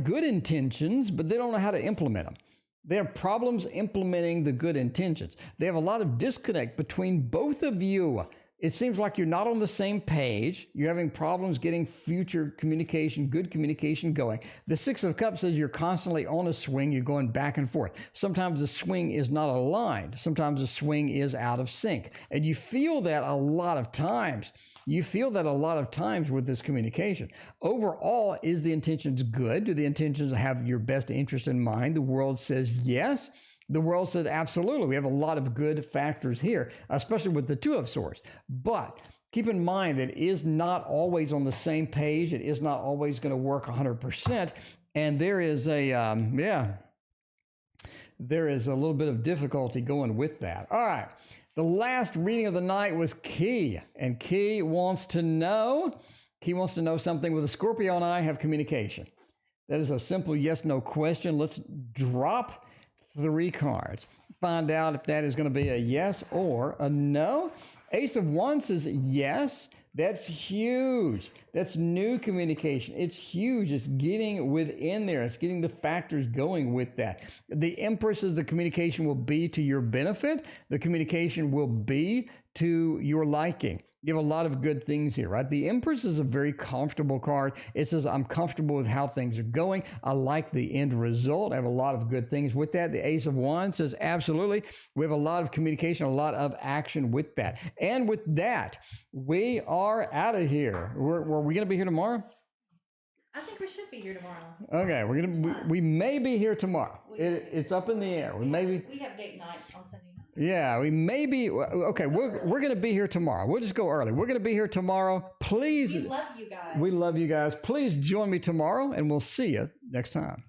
good intentions, but they don't know how to implement them. They have problems implementing the good intentions. They have a lot of disconnect between both of you. It seems like you're not on the same page. You're having problems getting future communication, good communication going. The 6 of Cups says you're constantly on a swing. You're going back and forth. Sometimes the swing is not aligned. Sometimes the swing is out of sync. And you feel that a lot of times. With this communication. Overall, is the intentions good? Do the intentions have your best interest in mind? The world says yes. The world says absolutely. We have a lot of good factors here, especially with the 2 of Swords. But keep in mind that it is not always on the same page. It is not always going to work 100%. And there is there is a little bit of difficulty going with that. All right. The last reading of the night was Key, and Key wants to know something. With a Scorpio and I have communication. That is a simple yes/no question. Let's drop 3 cards. Find out if that is going to be a yes or a no. Ace of Wands says yes. That's huge. That's new communication. It's huge. It's getting within there. It's getting the factors going with that. The Empress says the communication will be to your benefit. The communication will be to your liking. You have a lot of good things here, right? The Empress is a very comfortable card. It says, I'm comfortable with how things are going. I like the end result. I have a lot of good things with that. The Ace of Wands says, absolutely. We have a lot of communication, a lot of action with that. And with that, we are out of here. Were we going to be here tomorrow? I think we should be here tomorrow. Okay, we may be here tomorrow. It's up in the air. We have date night on Sunday night. Yeah, we may be. Okay, we're going to be here tomorrow. We'll just go early. We're going to be here tomorrow. Please. We love you guys. We love you guys. Please join me tomorrow, and we'll see you next time.